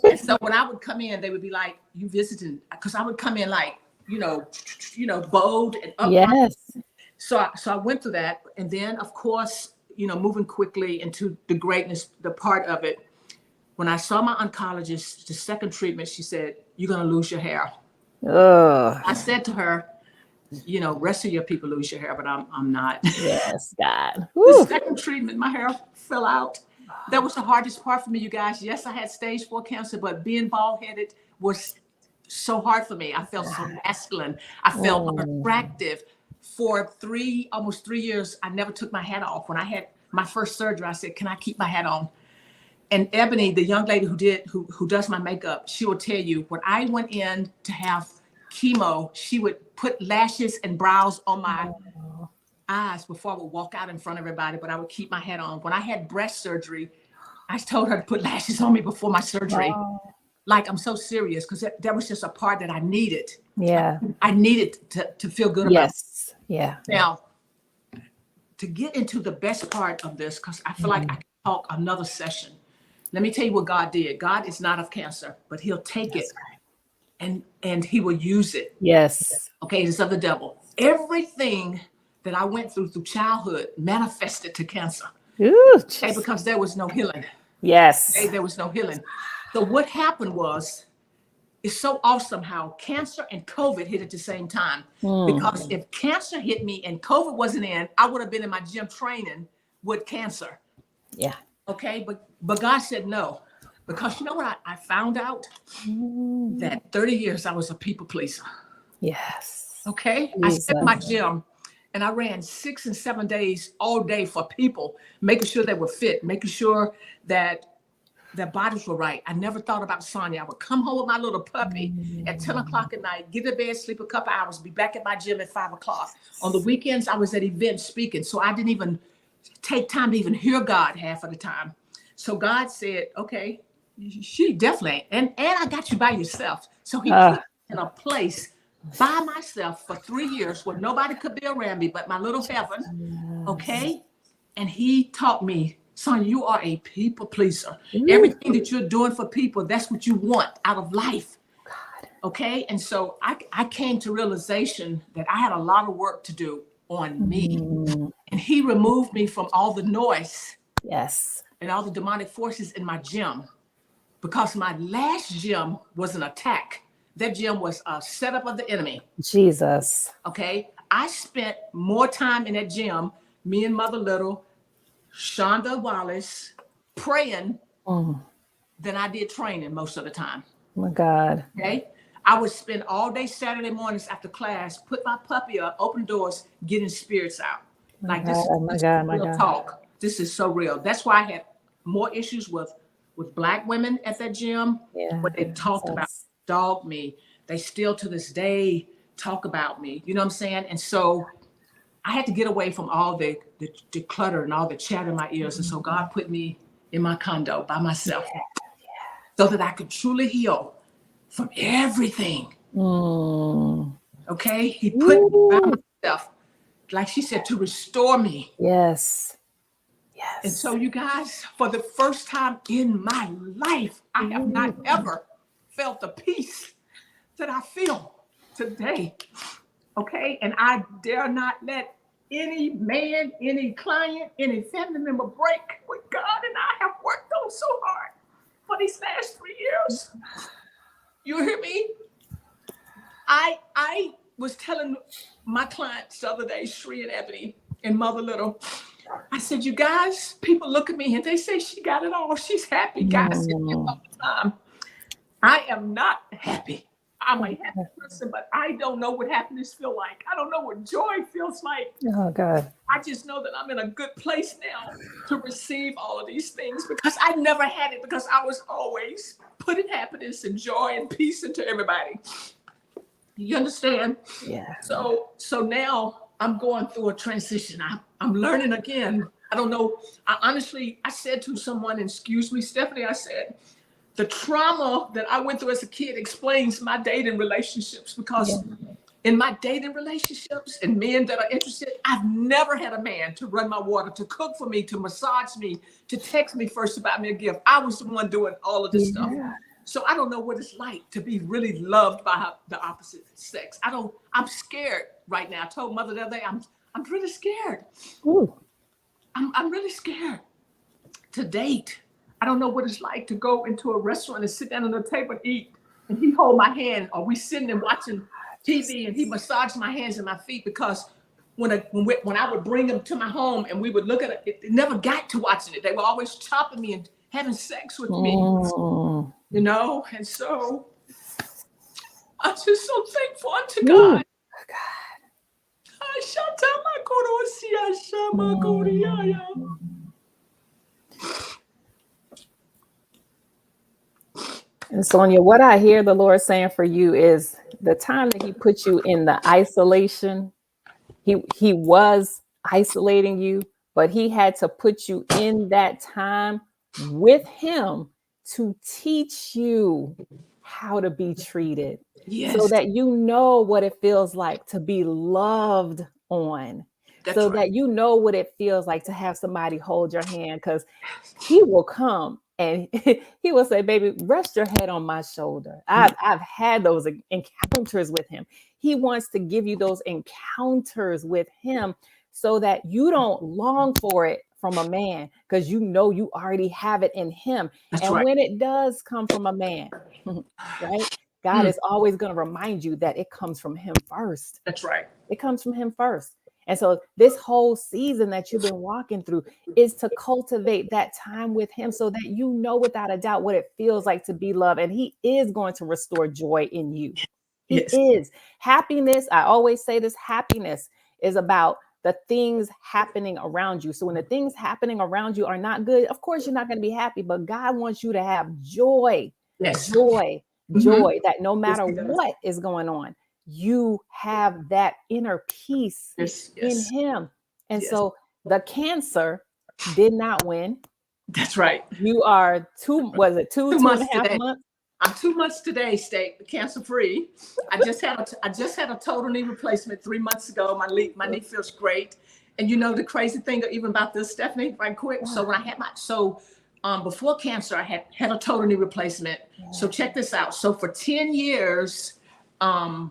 And so when I would come in, they would be like, you visiting? Because I would come in like, you know, bold and upright. Yes. So I went through that. And then of course, you know, moving quickly into the greatness, the part of it. When I saw my oncologist, the second treatment, she said, you're going to lose your hair. I said to her, you know, rest of your people lose your hair, but I'm not. Yes, God. The second treatment, my hair fell out. That was the hardest part for me, you guys. Yes, I had stage 4 cancer, but being bald-headed was so hard for me. I felt so masculine. I felt attractive. For almost 3 years, I never took my hat off. When I had my first surgery, I said, can I keep my hat on? And Ebony, the young lady who does my makeup, she will tell you, when I went in to have chemo, she would put lashes and brows on my eyes before I would walk out in front of everybody, but I would keep my hat on. When I had breast surgery, I told her to put lashes on me before my surgery. Like, I'm so serious, because that was just a part that I needed. Yeah. I needed to feel good about. Yes. Yeah. Now, to get into the best part of this, because I feel like I can talk another session. Let me tell you what God did. God is not of cancer, but he'll take it and he will use it. Yes. Okay, it's of the devil. Everything that I went through childhood manifested to cancer. Ooh, okay, because there was no healing. Yes. Okay, there was no healing. So what happened was, it's so awesome how cancer and COVID hit at the same time. Because if cancer hit me and COVID wasn't in, I would have been in my gym training with cancer. Yeah. Okay, but God said no. Because you know what I found out? That 30 years I was a people pleaser. Yes. Okay, I set my gym and I ran 6 and 7 days all day for people, making sure they were fit, making sure that their bodies were right. I never thought about Sonya. I would come home with my little puppy at 10 o'clock at night, get to bed, sleep a couple hours, be back at my gym at 5 o'clock. On the weekends, I was at events speaking. So I didn't even take time to even hear God half of the time. So God said, okay, she definitely, and I got you by yourself. So he put me in a place by myself for 3 years where nobody could be around me but my little heaven. Okay. And he taught me, son, you are a people pleaser. Everything that you're doing for people, that's what you want out of life. Okay. And so I came to realization that I had a lot of work to do on me. And he removed me from all the noise. Yes. And all the demonic forces in my gym. Because my last gym was an attack. That gym was a setup of the enemy. Jesus. Okay. I spent more time in that gym, me and Mother Little, Shonda Wallace, praying than I did training most of the time. Oh my God. Okay. I would spend all day Saturday mornings after class, put my puppy up, open doors, getting spirits out. Like this, real talk. This is so real. That's why I had more issues with Black women at that gym. When they talked about, dogged me. They still to this day talk about me. You know what I'm saying? And so I had to get away from all the clutter and all the chatter in my ears. And so God put me in my condo by myself so that I could truly heal from everything. Okay? He put me by myself, like she said, to restore me. Yes. And so, you guys, for the first time in my life, I have not ever felt the peace that I feel today. Okay? And I dare not let any man, any client, any family member break with God. And I have worked on so hard for these last 3 years. You hear me? I was telling my clients the other day, Shree and Ebony and Mother Little, I said, you guys, people look at me and they say she got it all. She's happy. Guys say it all the time. I am not happy. I'm a happy person, but I don't know what happiness feels like. I don't know what joy feels like. Oh, God. I just know that I'm in a good place now to receive all of these things because I never had it, because I was always putting happiness and joy and peace into everybody. You understand? Yeah. So now I'm going through a transition. I'm learning again. I don't know. I said to someone, excuse me, Stephanie, I said, the trauma that I went through as a kid explains my dating relationships, because in my dating relationships and men that are interested, I've never had a man to run my water, to cook for me, to massage me, to text me first about me a gift. I was the one doing all of this stuff. So I don't know what it's like to be really loved by the opposite sex. I'm scared right now. I told Mother the other day, I'm really scared. I'm really scared to date. I don't know what it's like to go into a restaurant and sit down on the table and eat, and he hold my hand, or we sitting and watching TV and he massaged my hands and my feet, because when I would bring him to my home and we would look at it, it never got to watching it. They were always chopping me and having sex with me, you know? And so I'm just so thankful unto God. And Sonya, what I hear the Lord saying for you is the time that he put you in the isolation, he was isolating you, but he had to put you in that time with him to teach you how to be treated, so that you know what it feels like to be loved on. That you know what it feels like to have somebody hold your hand, because he will come and he will say, baby, rest your head on my shoulder. I've had those encounters with him. He wants to give you those encounters with him so that you don't long for it from a man, because you know you already have it in him. When it does come from a man, right? God is always going to remind you that it comes from him first. That's right. It comes from him first. And so this whole season that you've been walking through is to cultivate that time with him, so that you know without a doubt what it feels like to be loved. And he is going to restore joy in you. He is. Happiness, I always say this, happiness is about the things happening around you. So when the things happening around you are not good, of course you're not going to be happy, but God wants you to have joy, joy, that no matter what is going on, you have that inner peace in him. And so the cancer did not win. That's right. You are two and a half months? I'm 2 months today, cancer free. I just had a total knee replacement 3 months ago. My knee feels great. And you know the crazy thing even about this, Stephanie, right quick. So when I had before cancer, I had a total knee replacement. So check this out. So for 10 years, I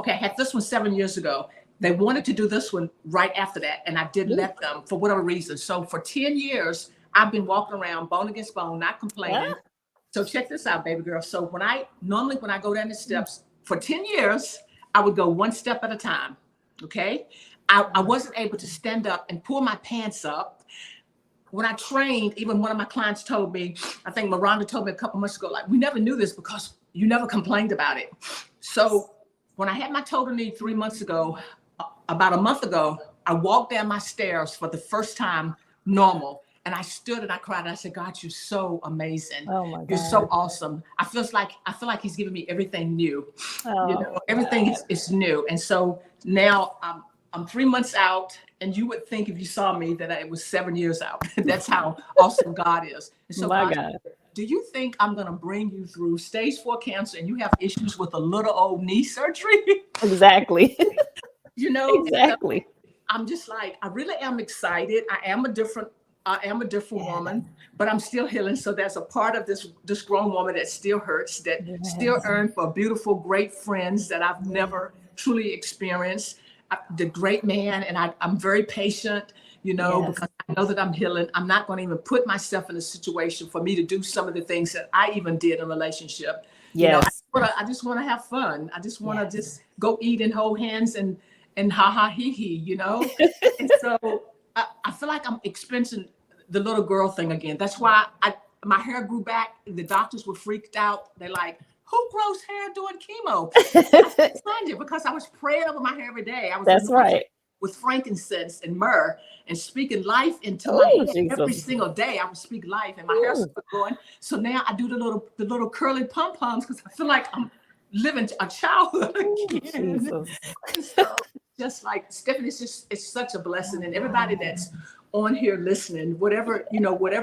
had this one 7 years ago. They wanted to do this one right after that, and I didn't let them for whatever reason. So for 10 years, I've been walking around bone against bone, not complaining. So check this out, baby girl. So when I go down the steps for 10 years, I would go one step at a time. Okay. I wasn't able to stand up and pull my pants up. When I trained, even one of my clients told me, I think Miranda told me a couple months ago, like, we never knew this because you never complained about it. So when I had my total knee 3 months ago, about a month ago, I walked down my stairs for the first time normal. And I stood and I cried. And I said, God, you're so amazing. Oh my God. You're so awesome. I feel like he's giving me everything new. Everything is new. And so now I'm 3 months out, and you would think if you saw me that it was 7 years out. That's how awesome God is. And so My God, God. do you think I'm going to bring you through stage 4 cancer and you have issues with a little old knee surgery? Exactly. You know, so Exactly. I'm just like, I really am excited. I am a different Yes. woman, but I'm still healing. So there's a part of this grown woman that still hurts, that still Yes. earn for beautiful, great friends that I've Yes. never truly experienced. The great man, and I'm very patient, Yes. because I know that I'm healing. I'm not going to even put myself in a situation for me to do some of the things that I even did in a relationship. Yes. I just want to have fun. I just want to Yes. just go eat and hold hands and ha ha he he. And so I feel like I'm experiencing the little girl thing again. That's why my hair grew back. The doctors were freaked out. They're like, "Who grows hair doing chemo?" I said, "Sonya," because I was praying over my hair every day. I was That's anointed right. with frankincense and myrrh and speaking life into my Oh, head every Jesus. single day. I would speak life, and my hair Ooh. started growing. So now I do the little curly pom poms because I feel like I'm living a childhood Ooh, again. Jesus. And so, just like Stephanie, it's such a blessing, and everybody that's on here listening, whatever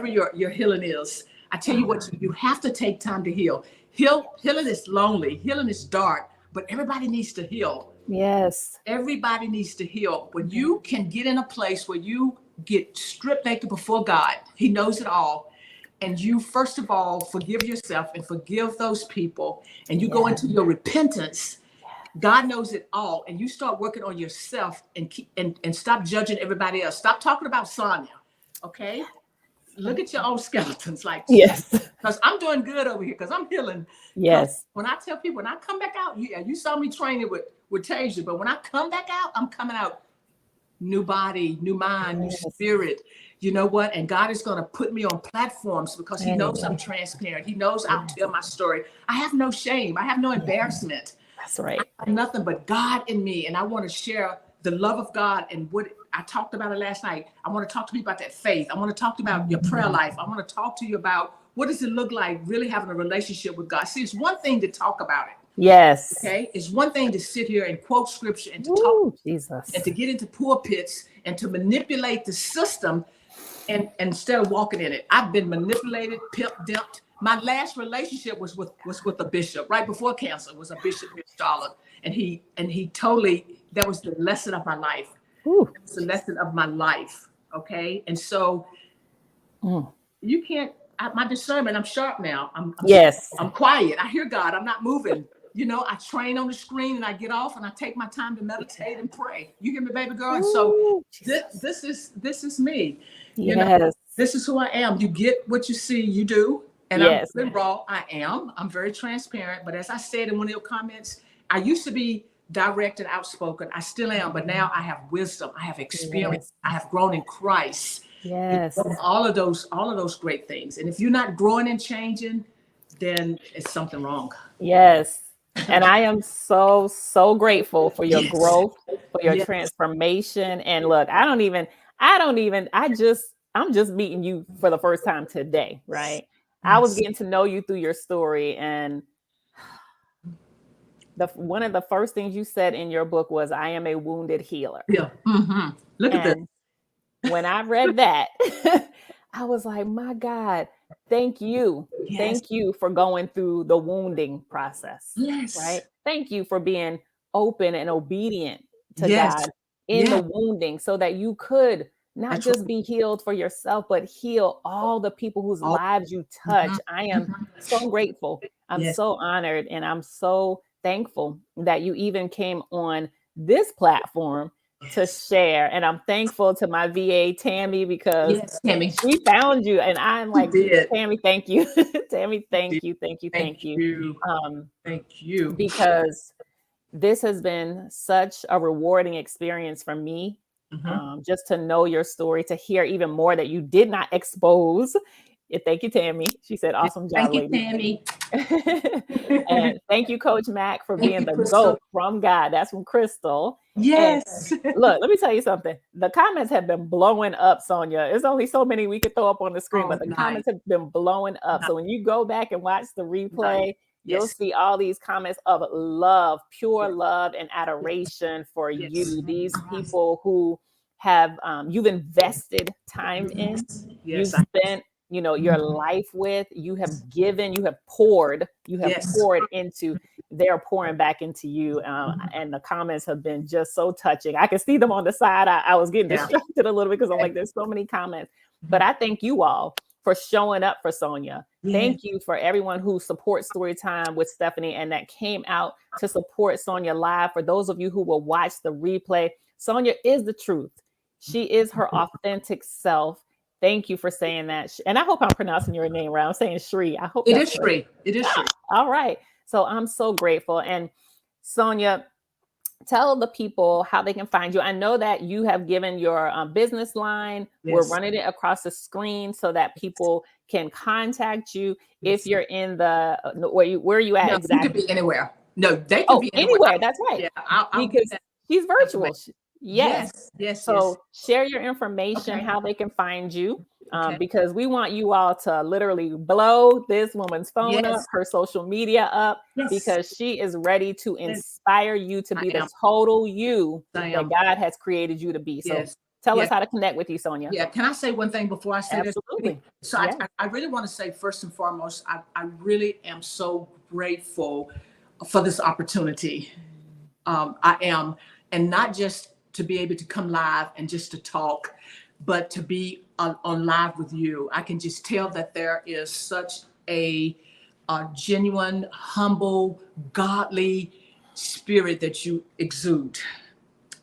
your healing is, I tell you what, you have to take time to heal. Healing is lonely, healing is dark, but everybody needs to heal. Yes. Everybody needs to heal. When you can get in a place where you get stripped naked before God, He knows it all. And you, first of all, forgive yourself and forgive those people, and you go Yes. into your repentance. God knows it all, and you start working on yourself and stop judging everybody else. Stop talking about Sonya, okay? Look at your own skeletons, like, Yes. because I'm doing good over here, because I'm healing. Because Yes. when I tell people, when I come back out, you saw me training with Tasia, but when I come back out, I'm coming out new body, new mind, new Yes. spirit. You know what? And God is going to put me on platforms because He knows I'm Amen. transparent. He knows I'll Yes. tell my story. I have no shame. I have no Yes. embarrassment. That's right. Nothing but God in me. And I want to share the love of God and what I talked about it last night. I want to talk to you about that faith. I want to talk to you about your prayer life. I want to talk to you about what does it look like really having a relationship with God. See, it's one thing to talk about it. Yes. Okay. It's one thing to sit here and quote scripture and to talk Ooh, and Jesus. to get into pulpits and to manipulate the system and instead of walking in it. I've been manipulated, dimped. My last relationship was with a bishop right before cancer. Was a bishop in Charlotte, and he totally, that was the lesson of my life. Ooh. It's the lesson of my life. Okay, and so Mm. you can't. My discernment. I'm sharp now. Yes. I'm quiet. I hear God. I'm not moving. I train on the screen and I get off and I take my time to meditate and pray. You hear me, baby girl? And so Ooh, this Jesus. this is me. You know, Yes. this is who I am. You get what you see, you do. And I'm Yes. really raw. I am. I'm very transparent. But as I said in one of your comments, I used to be direct and outspoken. I still am, but now I have wisdom. I have experience. Yes. I have grown in Christ. Yes. All of those great things. And if you're not growing and changing, then it's something wrong. Yes. And I am so, so grateful for your Yes. growth, for your Yes. transformation. And look, I'm just meeting you for the first time today, right? I was Yes. getting to know you through your story. And one of the first things you said in your book was, I am a wounded healer. Yeah. Look at this. And when I read that, I was like, my God, thank you. Yes. Thank you for going through the wounding process, right? Yes. Thank you for being open and obedient to Yes. God in the Yes. wounding so that you could not That's right. just be healed for yourself, but heal all the people whose All, lives you touch. mhm, I am mhm. so grateful. I'm Yes. so honored and I'm so thankful that you even came on this platform to Yes. share. And I'm thankful to my VA, Tammy, because Yes, Tammy. she found you. And I'm You like, did. Tammy, thank you. Tammy, You thank did. you, thank you, Thank thank you. you. Um, Thank you. because this has been such a rewarding experience for me. Mhm. Just to know your story, to hear even more that you did not expose. Thank you, Tammy. She said, awesome Thank job, you, lady. Tammy. And thank you, Coach Mac, for Thank being you, the Crystal. GOAT from God. That's from Crystal. And Yes. look, let me tell you something. The comments have been blowing up, Sonya. There's only so many we could throw up on the screen, Oh, but the nice. comments have been blowing up. Nice. So when you go back and watch the Nice. replay, you'll Yes. see all these comments of love, pure Yes. love and adoration for Yes. you. These people who have you've invested time in, Yes. you've Yes. spent, your life with, you have given, you have Yes. poured into, they're pouring back into you. And the comments have been just so touching. I can see them on the side. I was getting Yeah. distracted a little bit because I'm Okay. like, there's so many comments. But I thank you all for showing up for Sonya. Yeah. Thank you for everyone who supports Storytime with Stephanie and that came out to support Sonya live. For those of you who will watch the replay, Sonya is the truth. She is her authentic self. Thank you for saying that. And I hope I'm pronouncing your name right. I'm saying Shri. I hope It that's is right. free. It is free. All right. So I'm so grateful. And Sonya, tell the people how they can find you. I know that you have given your business line. We're Yes. running it across the screen so that people can contact you if Yes. you're in the where are you at No, you could exactly? be anywhere. No, they can Oh, be anywhere. anywhere. That's right. Yeah, I'll give Because that she's virtual. information. Yes. Yes. Yes. Yes. So share your information, Okay. how they can find you, Okay. because we want you all to literally blow this woman's phone up, Yes. her social media up, Yes. because she is ready to Yes. inspire you to I be the am. total you I that am. God has created you to be. So Yes. tell Yeah. us how to connect with you, Sonya. Yeah. Can I say one thing before I say this? Absolutely. So Yes. I really want to say first and foremost, I really am so grateful for this opportunity. I am, and not just to be able to come live and just to talk, but to be on live with you. I can just tell that there is such a genuine, humble, godly spirit that you exude,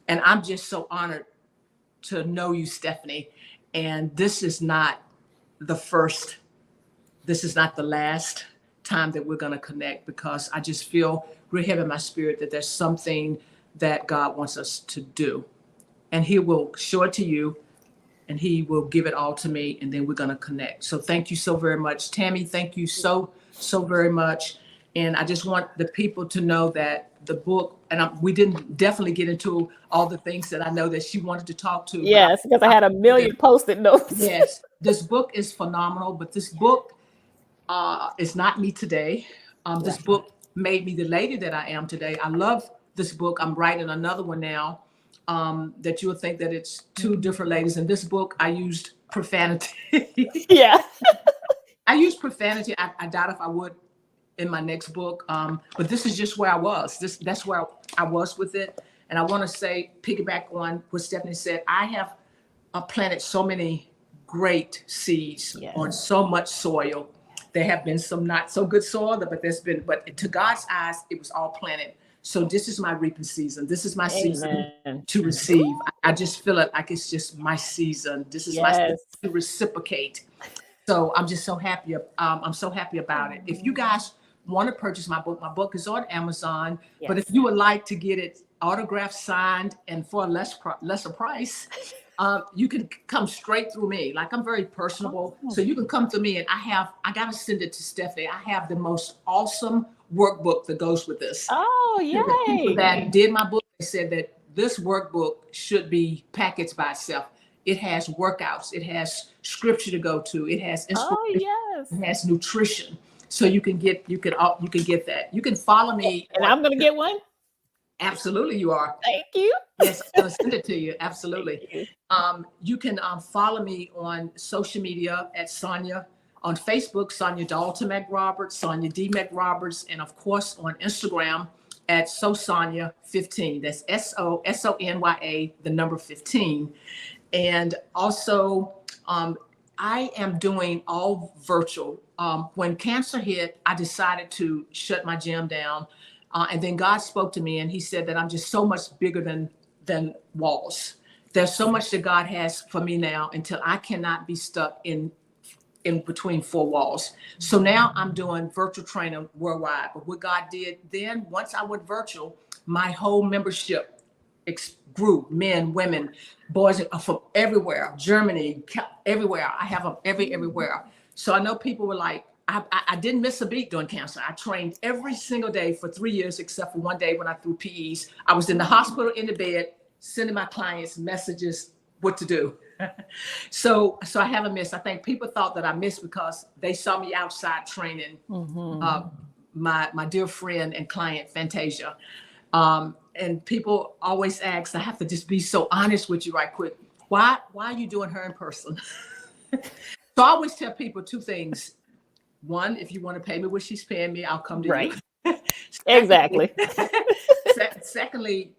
and I'm just so honored to know you, Stephanie. And this is not the first. This is not the last time that we're going to connect, because I just feel real heavy in my spirit that there's something that God wants us to do. And He will show it to you, and He will give it all to me, and then we're going to connect. So thank you so very much. Tammy, thank you so, so very much. And I just want the people to know that the book, and we didn't definitely get into all the things that I know that she wanted to talk to, but Yes, because I had a million post-it notes. yes, this book is phenomenal. But this book is not me today. This Right. book made me the lady that I am today. I love this book. I'm writing another one now, that you'll think that it's two different ladies. In this book, I used profanity. Yeah. I used profanity. I doubt if I would in my next book, but this is just where I was. That's where I was with it. And I want to say, piggyback on what Stephanie said, I have planted so many great seeds Yes. on so much soil. There have been some not so good soil, but to God's eyes, it was all planted. So this is my reaping season. This is my season Amen. to receive. I just feel it like it's just my season. This is my season Yes. to reciprocate. So I'm just so happy. I'm so happy about it. If you guys want to purchase my book is on Amazon. But if Yes. you would like to get it autographed, signed, and for a lesser price, you can come straight through me. Like, I'm very personable, so you can come to me, and I gotta send it to Stephanie. I have the most awesome workbook that goes with this. Oh, The people yay. that did my book, they said that this workbook should be packaged by itself. It has workouts, it has scripture to go to, it has Oh, inspiration, yes. it has nutrition. So you can get that. You can follow me And on. I'm going to get one. Absolutely, you are. Thank you. Yes, I'm gonna send it to you. Thank Absolutely. you. You can follow me on social media at Sonya, on Facebook, Sonya Dalton McRoberts, Sonya D McRoberts, and of course on Instagram at SoSonya15. That's SOSONYA, the number 15. And also, I am doing all virtual. When cancer hit, I decided to shut my gym down. And then God spoke to me, and He said that I'm just so much bigger than walls. There's so much that God has for me now, until I cannot be stuck in between four walls. So now I'm doing virtual training worldwide. But what God did then, once I went virtual, my whole membership grew. Men, women, boys from everywhere, Germany, everywhere. I have them everywhere. So I know people were like, I didn't miss a beat during cancer. I trained every single day for 3 years, except for one day when I threw PEs. I was in the hospital in the bed, sending my clients messages what to do. So I haven't missed. I think people thought that I missed because they saw me outside training my dear friend and client, Fantasia. And people always ask, I have to just be so honest with you right quick. Why are you doing her in person? So I always tell people two things. One, if you want to pay me what she's paying me, I'll come to Right. you. Exactly. Secondly,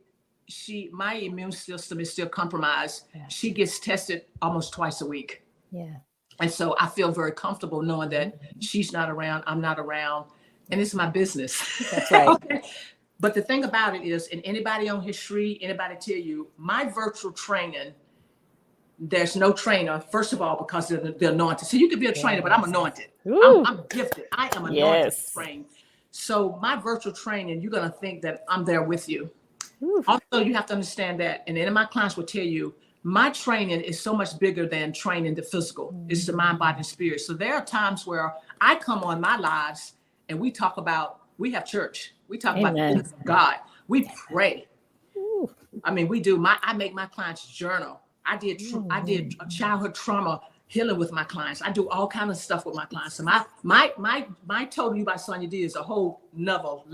my immune system is still compromised. Yeah. She gets tested almost twice a week. Yeah. And so I feel very comfortable knowing that she's not around, I'm not around, and it's my business. That's right. Okay. But the thing about it is, and anybody on his street, anybody tell you, my virtual training, there's no trainer, first of all, because they're anointed. So you could be a trainer, but I'm anointed. I'm gifted. I am anointed to train. So my virtual training, you're going to think that I'm there with you. Also, you have to understand that, and any of my clients will tell you, my training is so much bigger than training the physical. It's the mind, body, and spirit. So there are times where I come on my lives and we have church. We talk about the things of God. We pray. I mean, we do. I make my clients journal. I did childhood trauma healing with my clients. I do all kinds of stuff with my clients. So my total you by Sonya D is a whole level.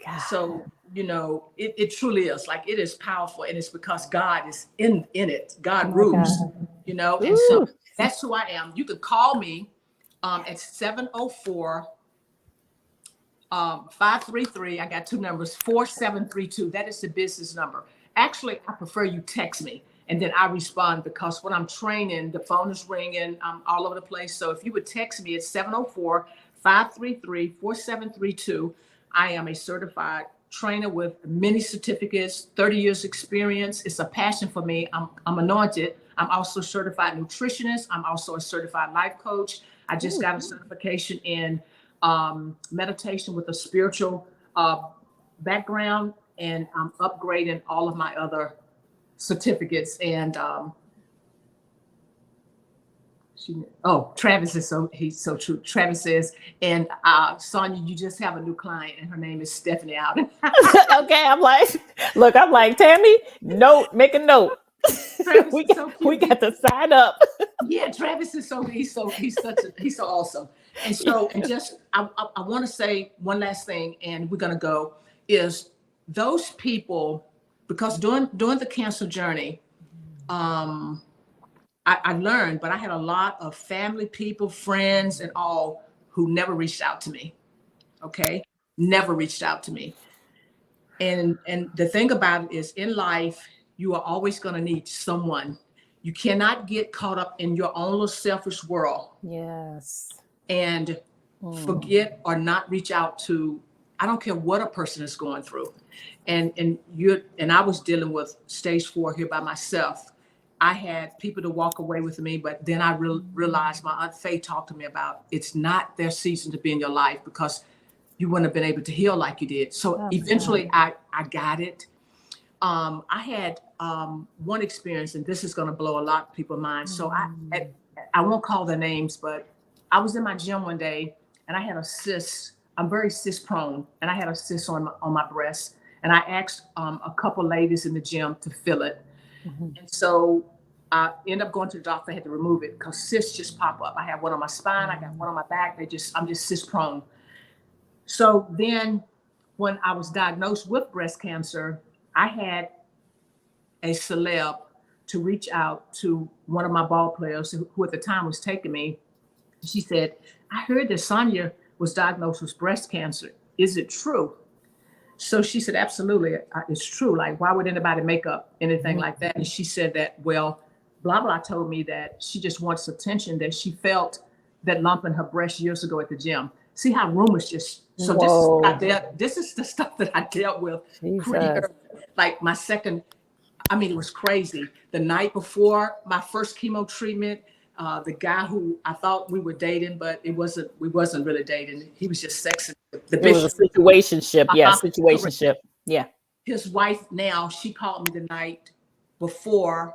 God. So, it truly is like, it is powerful. And it's because God is in it. God rules, and so that's who I am. You can call me at 704 533. I got two numbers, 4732. That is the business number. Actually, I prefer you text me and then I respond, because when I'm training, the phone is ringing. I'm all over the place. So if you would text me at 704 533 4732, I am a certified trainer with many certificates, 30 years experience. It's a passion for me. I'm anointed. I'm also a certified nutritionist. I'm also a certified life coach. I just got a certification in meditation with a spiritual background, and I'm upgrading all of my other certificates. And Travis he's so true. Travis says, and Sonya, you just have a new client, and her name is Stephanie Alden. Okay, I'm like, Tammy, make a note. We got to sign up. Yeah, Travis is he's so awesome. And so, I want to say one last thing, and we're gonna go, is those people, because during the cancer journey, I learned, but I had a lot of family, people, friends, and all who never reached out to me. Okay, never reached out to me. And the thing about it is, in life, you are always going to need someone. You cannot get caught up in your own little selfish world. Yes. And forget or not reach out to, I don't care what a person is going through. And I was dealing with stage 4 here by myself. I had people to walk away with me, but then I realized my Aunt Faye talked to me about, it's not their season to be in your life, because you wouldn't have been able to heal like you did. So eventually I got it. I had one experience, and this is going to blow a lot of people's minds. So I won't call their names, but I was in my gym one day and I had a cyst. I'm very cyst prone, and I had a cyst on my breast. And I asked a couple ladies in the gym to fill it. And so I ended up going to the doctor. I had to remove it because cysts just pop up. I have one on my spine. I got one on my back. I'm just cyst prone. So then when I was diagnosed with breast cancer, I had a celeb to reach out to one of my ball players who at the time was taking me. She said, I heard that Sonya was diagnosed with breast cancer. Is it true? So she said, absolutely, it's true. Like, why would anybody make up anything like that? And she said that, well, blah, blah, told me that she just wants attention, that she felt that lump in her breast years ago at the gym. See how rumors just, so this is the stuff that I dealt with. Like my second, it was crazy. The night before my first chemo treatment, the guy who I thought we were dating, but we wasn't really dating. He was just sexing. It was a situationship. Yeah, situationship. Yeah. His wife now, she called me the night before.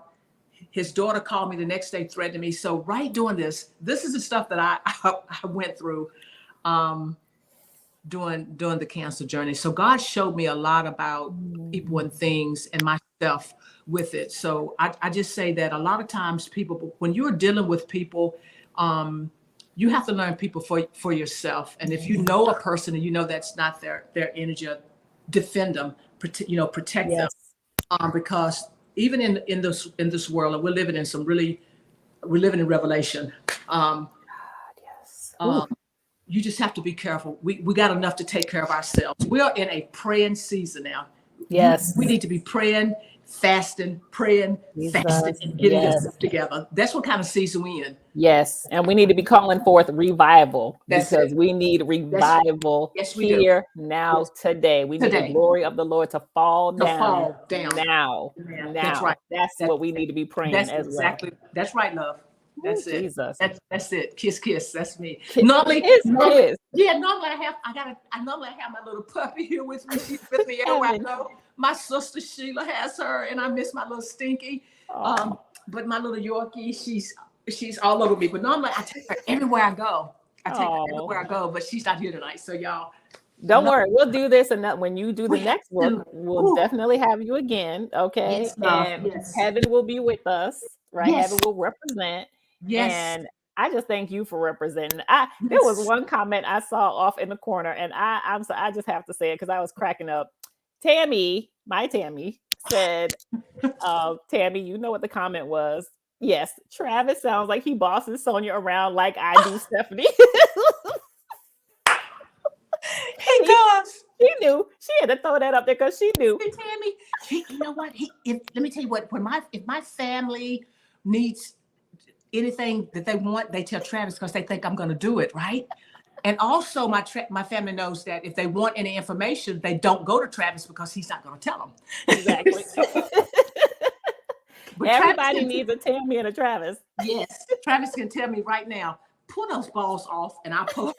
His daughter called me the next day, threatening me. So right doing this is the stuff that I went through during the cancer journey. So God showed me a lot about people and things and myself with it. So I just say that a lot of times people, when you're dealing with people, you have to learn people for yourself. And if you know a person and you know that's not their energy, defend them, protect them. Yes. Because even in this world, and we're living in Revelation. Yes. Um, you just have to be careful. We got enough to take care of ourselves. We are in a praying season now. Yes. We need to be praying, fasting, Jesus. and getting Yes. yourself together. That's what kind of season we in. Yes. And we need to be calling forth revival That's because it. we need That's revival yes, we do. here, now, Yes, today. We need the today glory of the Lord to fall to down fall down. now. Yeah, that's Now. right. That's That's what we need to be praying that's as well. exactly that's right, love. Oh, That's it. Jesus. That's it. Kiss, kiss. That's me. Kiss, Normally, normally, kiss. yeah. Normally, I normally have my little puppy here with me. She's with me everywhere I Heaven. go. My sister Sheila has her, and I miss my little Stinky. Oh, But my little Yorkie, she's all over me. But normally, I take her everywhere I go. I take her oh. everywhere I go. But she's not here tonight, so y'all. Don't No, worry, we'll do this, and that when you do the we have next book, to. we'll Ooh, definitely have you again, okay? yes, love. And Yes, heaven will be with us, right? yes, Heaven will represent, yes, and I just thank you for representing. There was yes. one comment I saw off in the corner, and I'm so I just have to say it because I was cracking up. Tammy, my Tammy, said, "Tammy, you know what the comment was? Yes, Travis sounds like he bosses Sonya around like I do Stephanie." He she, does. she knew she had to throw that up there because she knew. Hey, Tammy, you know what? Let me tell you what. If my family needs anything that they want, they tell Travis because they think I'm going to do it, right? And also, my family knows that if they want any information, they don't go to Travis because he's not going to tell them. Exactly. But Travis Everybody can, needs a Tammy and a Travis. yes, Travis can tell me right now, pull those balls off, and I'll pull.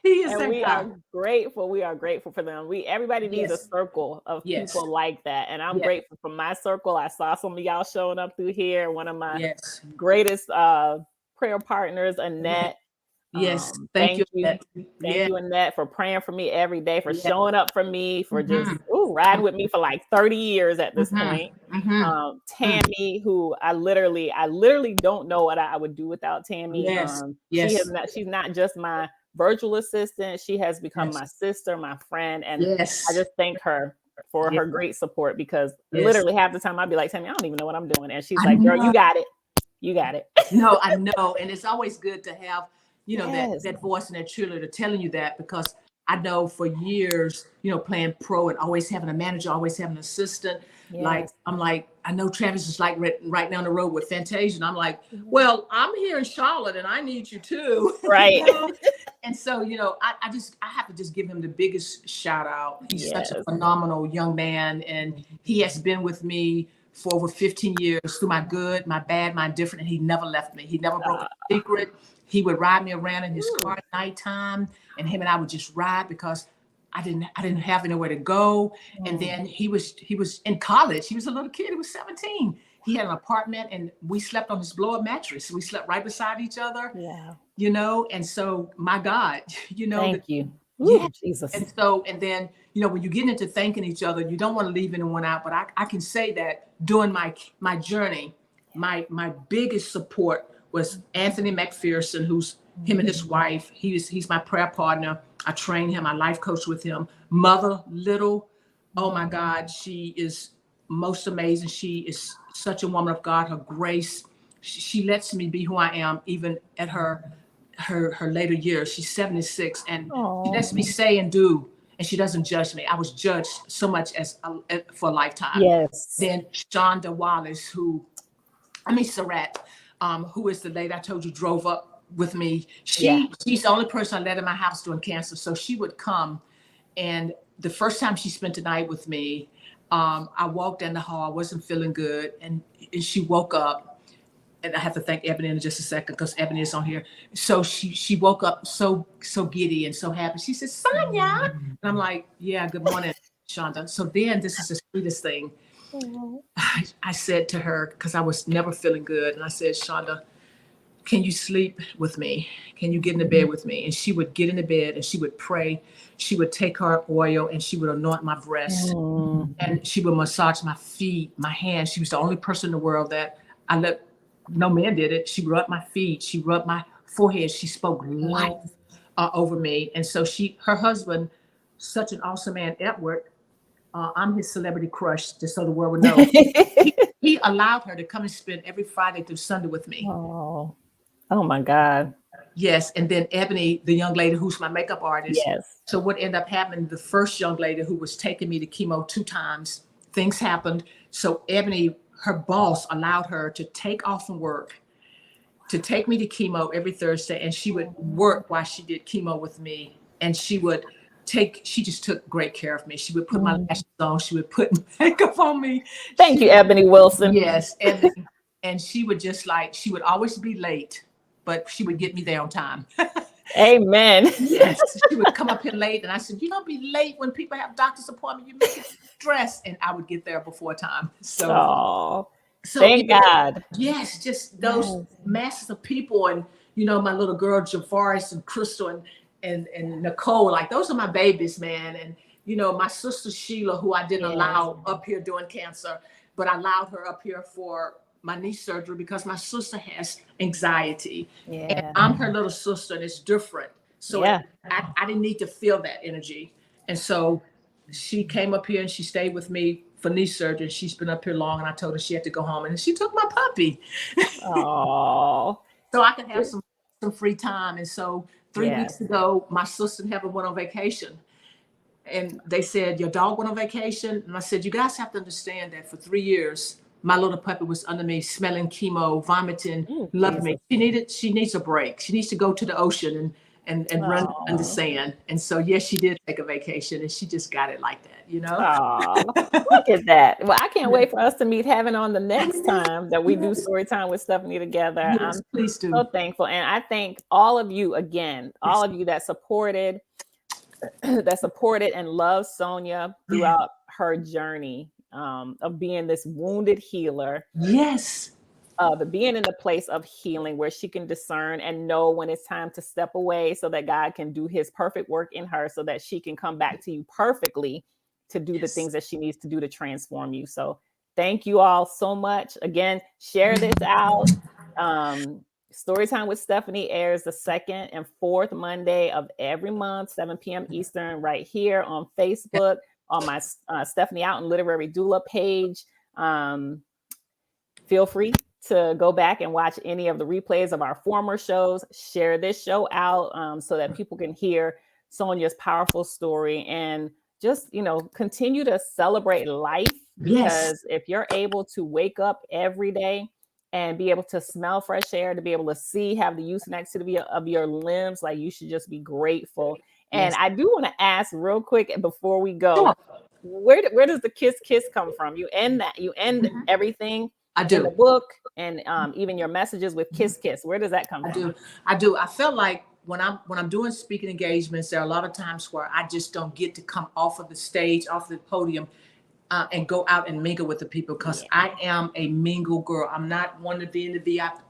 He is And that we guy. are grateful. We are grateful for them. Everybody needs a Yes, circle of yes, people like that. And I'm yes, grateful for my circle. I saw some of y'all showing up through here. One of my yes, greatest prayer partners, yes. Annette. Yes. Thank you. Thank you. Annette. Thank Yeah, you, Annette, for praying for me every day, for yeah. showing up for me, for just Mm-hmm. riding with me for like 30 years at this point. Mm-hmm. Mm-hmm. Tammy, who I literally don't know what I would do without Tammy. Yes, yes, She's not just my virtual assistant. She has become yes, my sister, my friend, and I yes, just thank her for yes, her great support because yes. literally half the time I'd be like, Tammy, I don't even know what I'm doing. And she's I like, girl, you know. got it. You got it. No, I know. And it's always good to have, Yes. that voice and that cheerleader telling you that because I know for years, playing pro and always having a manager, always having an assistant. Like, Yes. I'm like, I know Travis is like right down the road with Fantasia. And I'm like, Mhm. well, I'm here in Charlotte and I need you too. Right. And so, I have to just give him the biggest shout out. He's such a Yes. phenomenal young man. And he has been with me for over 15 years through my good, my bad, my indifferent, and he never left me. He never broke a secret. He would ride me around in his car at nighttime, and him and I would just ride because I didn't have anywhere to go. And Mm. then he was in college. He was a little kid. He was 17. He had an apartment, and we slept on his blow-up mattress. We slept right beside each other, Yeah. And so my God, that. Thank you. Yeah. Ooh, Jesus. And then, when you get into thanking each other, you don't want to leave anyone out. But I can say that during my journey, my biggest support was Anthony McPherson, who's him and his wife. He's my prayer partner. I train him, I life coach with him. Mother Little, oh my God, she is most amazing. She is such a woman of God. Her grace, she lets me be who I am, even at her later years. She's 76, and she Oh, lets me say and do, and she doesn't judge me. I was judged so much for a lifetime. yes. Then Shonda Wallace, Surratt, who is the lady I told you drove up with me. Yeah. She's the only person I let in my house during cancer. So she would come, and the first time she spent the night with me, I walked in the hall. I wasn't feeling good, and she woke up. And I have to thank Ebony in just a second because Ebony is on here. So she woke up so giddy and so happy. She said, Sonya. And I'm like, yeah, good morning, Shonda. So then this is the sweetest thing. Oh. I said to her, because I was never feeling good. And I said, Shonda, can you sleep with me? Can you get in the bed with me? And she would get in the bed and she would pray. She would take her oil and she would anoint my breast. Mm. And she would massage my feet, my hands. She was the only person in the world that I let no man did it. She rubbed my feet. She rubbed my forehead. She spoke life Mm. over me. And so her husband, such an awesome man, Edward, I'm his celebrity crush, just so the world would know. He allowed her to come and spend every Friday through Sunday with me. Oh, oh my God. Yes, and then Ebony, the young lady who's my makeup artist. Yes. So what ended up happening, the first young lady who was taking me to chemo 2 times, things happened. So Ebony, her boss, allowed her to take off from work to take me to chemo every Thursday, and she would work while she did chemo with me. And she just took great care of me. She would put my lashes on, she would put makeup on me. Thank you, Ebony Wilson. Yes, Ebony. And she would she would always be late, but she would get me there on time. Amen. Yes, she would come up here late, and I said, "You don't be late when people have doctor's appointment. You make it stress," and I would get there before time. So thank God. Yes, just those masses of people, and my little girl Javaris and Crystal and Nicole, like those are my babies, man. And my sister Sheila, who I didn't allow up here doing cancer, but I allowed her up here for my knee surgery because my sister has anxiety, and I'm her little sister, and it's different. So I didn't need to feel that energy, and so she came up here and she stayed with me for knee surgery. She's been up here long, and I told her she had to go home, and she took my puppy. Oh, so I could have some free time. And so 3 weeks ago, my sister and Heaven went on vacation, and they said, "Your dog went on vacation," and I said, "You guys have to understand that for 3 years, my little puppy was under me, smelling chemo, vomiting, loving me. She needs a break. She needs to go to the ocean and run in the sand." And so, yes, she did take a vacation, and she just got it like that, Look at that. Well, I can't wait for us to meet Heaven on the next time that we do Storytime with Stephanie together. Yes, please do. So thankful. And I thank all of you again, all of you that supported and loved Sonya throughout her journey of being this wounded healer. Yes. Of being in the place of healing where she can discern and know when it's time to step away so that God can do his perfect work in her so that she can come back to you perfectly to do the things that she needs to do to transform you. So thank you all so much. Again, share this out. Storytime with Stephanie airs the 2nd and 4th Monday of every month, 7 p.m. Eastern, right here on Facebook, on my Stephanie Oughton Literary Doula page. Feel free to go back and watch any of the replays of our former shows. Share this show out so that people can hear Sonya's powerful story, and just, continue to celebrate life. Because if you're able to wake up every day and be able to smell fresh air, to be able to see, have the use and activity of your limbs, like, you should just be grateful. And I do want to ask real quick before we go, where does the kiss come from? You end everything. I do. In the book, and even your messages with kiss. Where does that come from? I do. I felt like when I'm doing speaking engagements, there are a lot of times where I just don't get to come off of the stage, off the podium, and go out and mingle with the people, because I am a mingle girl. I'm not one to be in the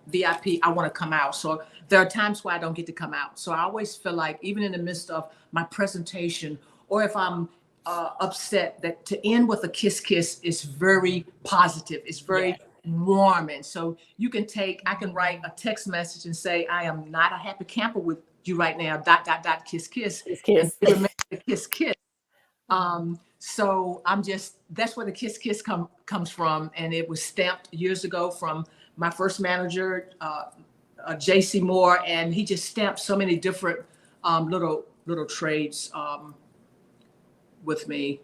VIP. I want to come out. So there are times where I don't get to come out. So I always feel like, even in the midst of my presentation, or if I'm upset, that to end with a kiss is very positive. It's very warm. And so I can write a text message and say, "I am not a happy camper with you right now, ... kiss. And remember the kiss. So that's where the kiss comes from. And it was stamped years ago from my first manager, JC Moore. And he just stamped so many different little trades with me.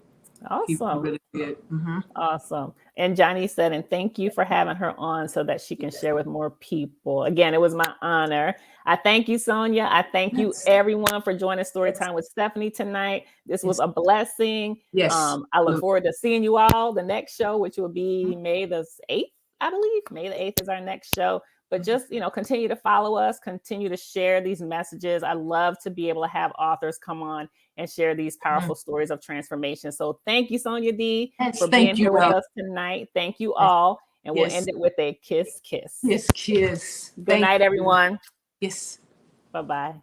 Awesome. He really did. Mm-hmm. Awesome. And Johnny said, and thank you for having her on so that she can share with more people. Again, it was my honor. I thank you, Sonya. I thank you, everyone, for joining Storytime with Stephanie tonight. This was a blessing. Yes. I look forward to seeing you all the next show, which will be May the 8th, I believe. May the 8th is our next show. But just, continue to follow us, continue to share these messages. I love to be able to have authors come on and share these powerful stories of transformation. So thank you, Sonya D, for being here with us tonight. Thank you all. And we'll end it with a kiss. Yes, kiss. Good night, everyone. Yes. Bye-bye.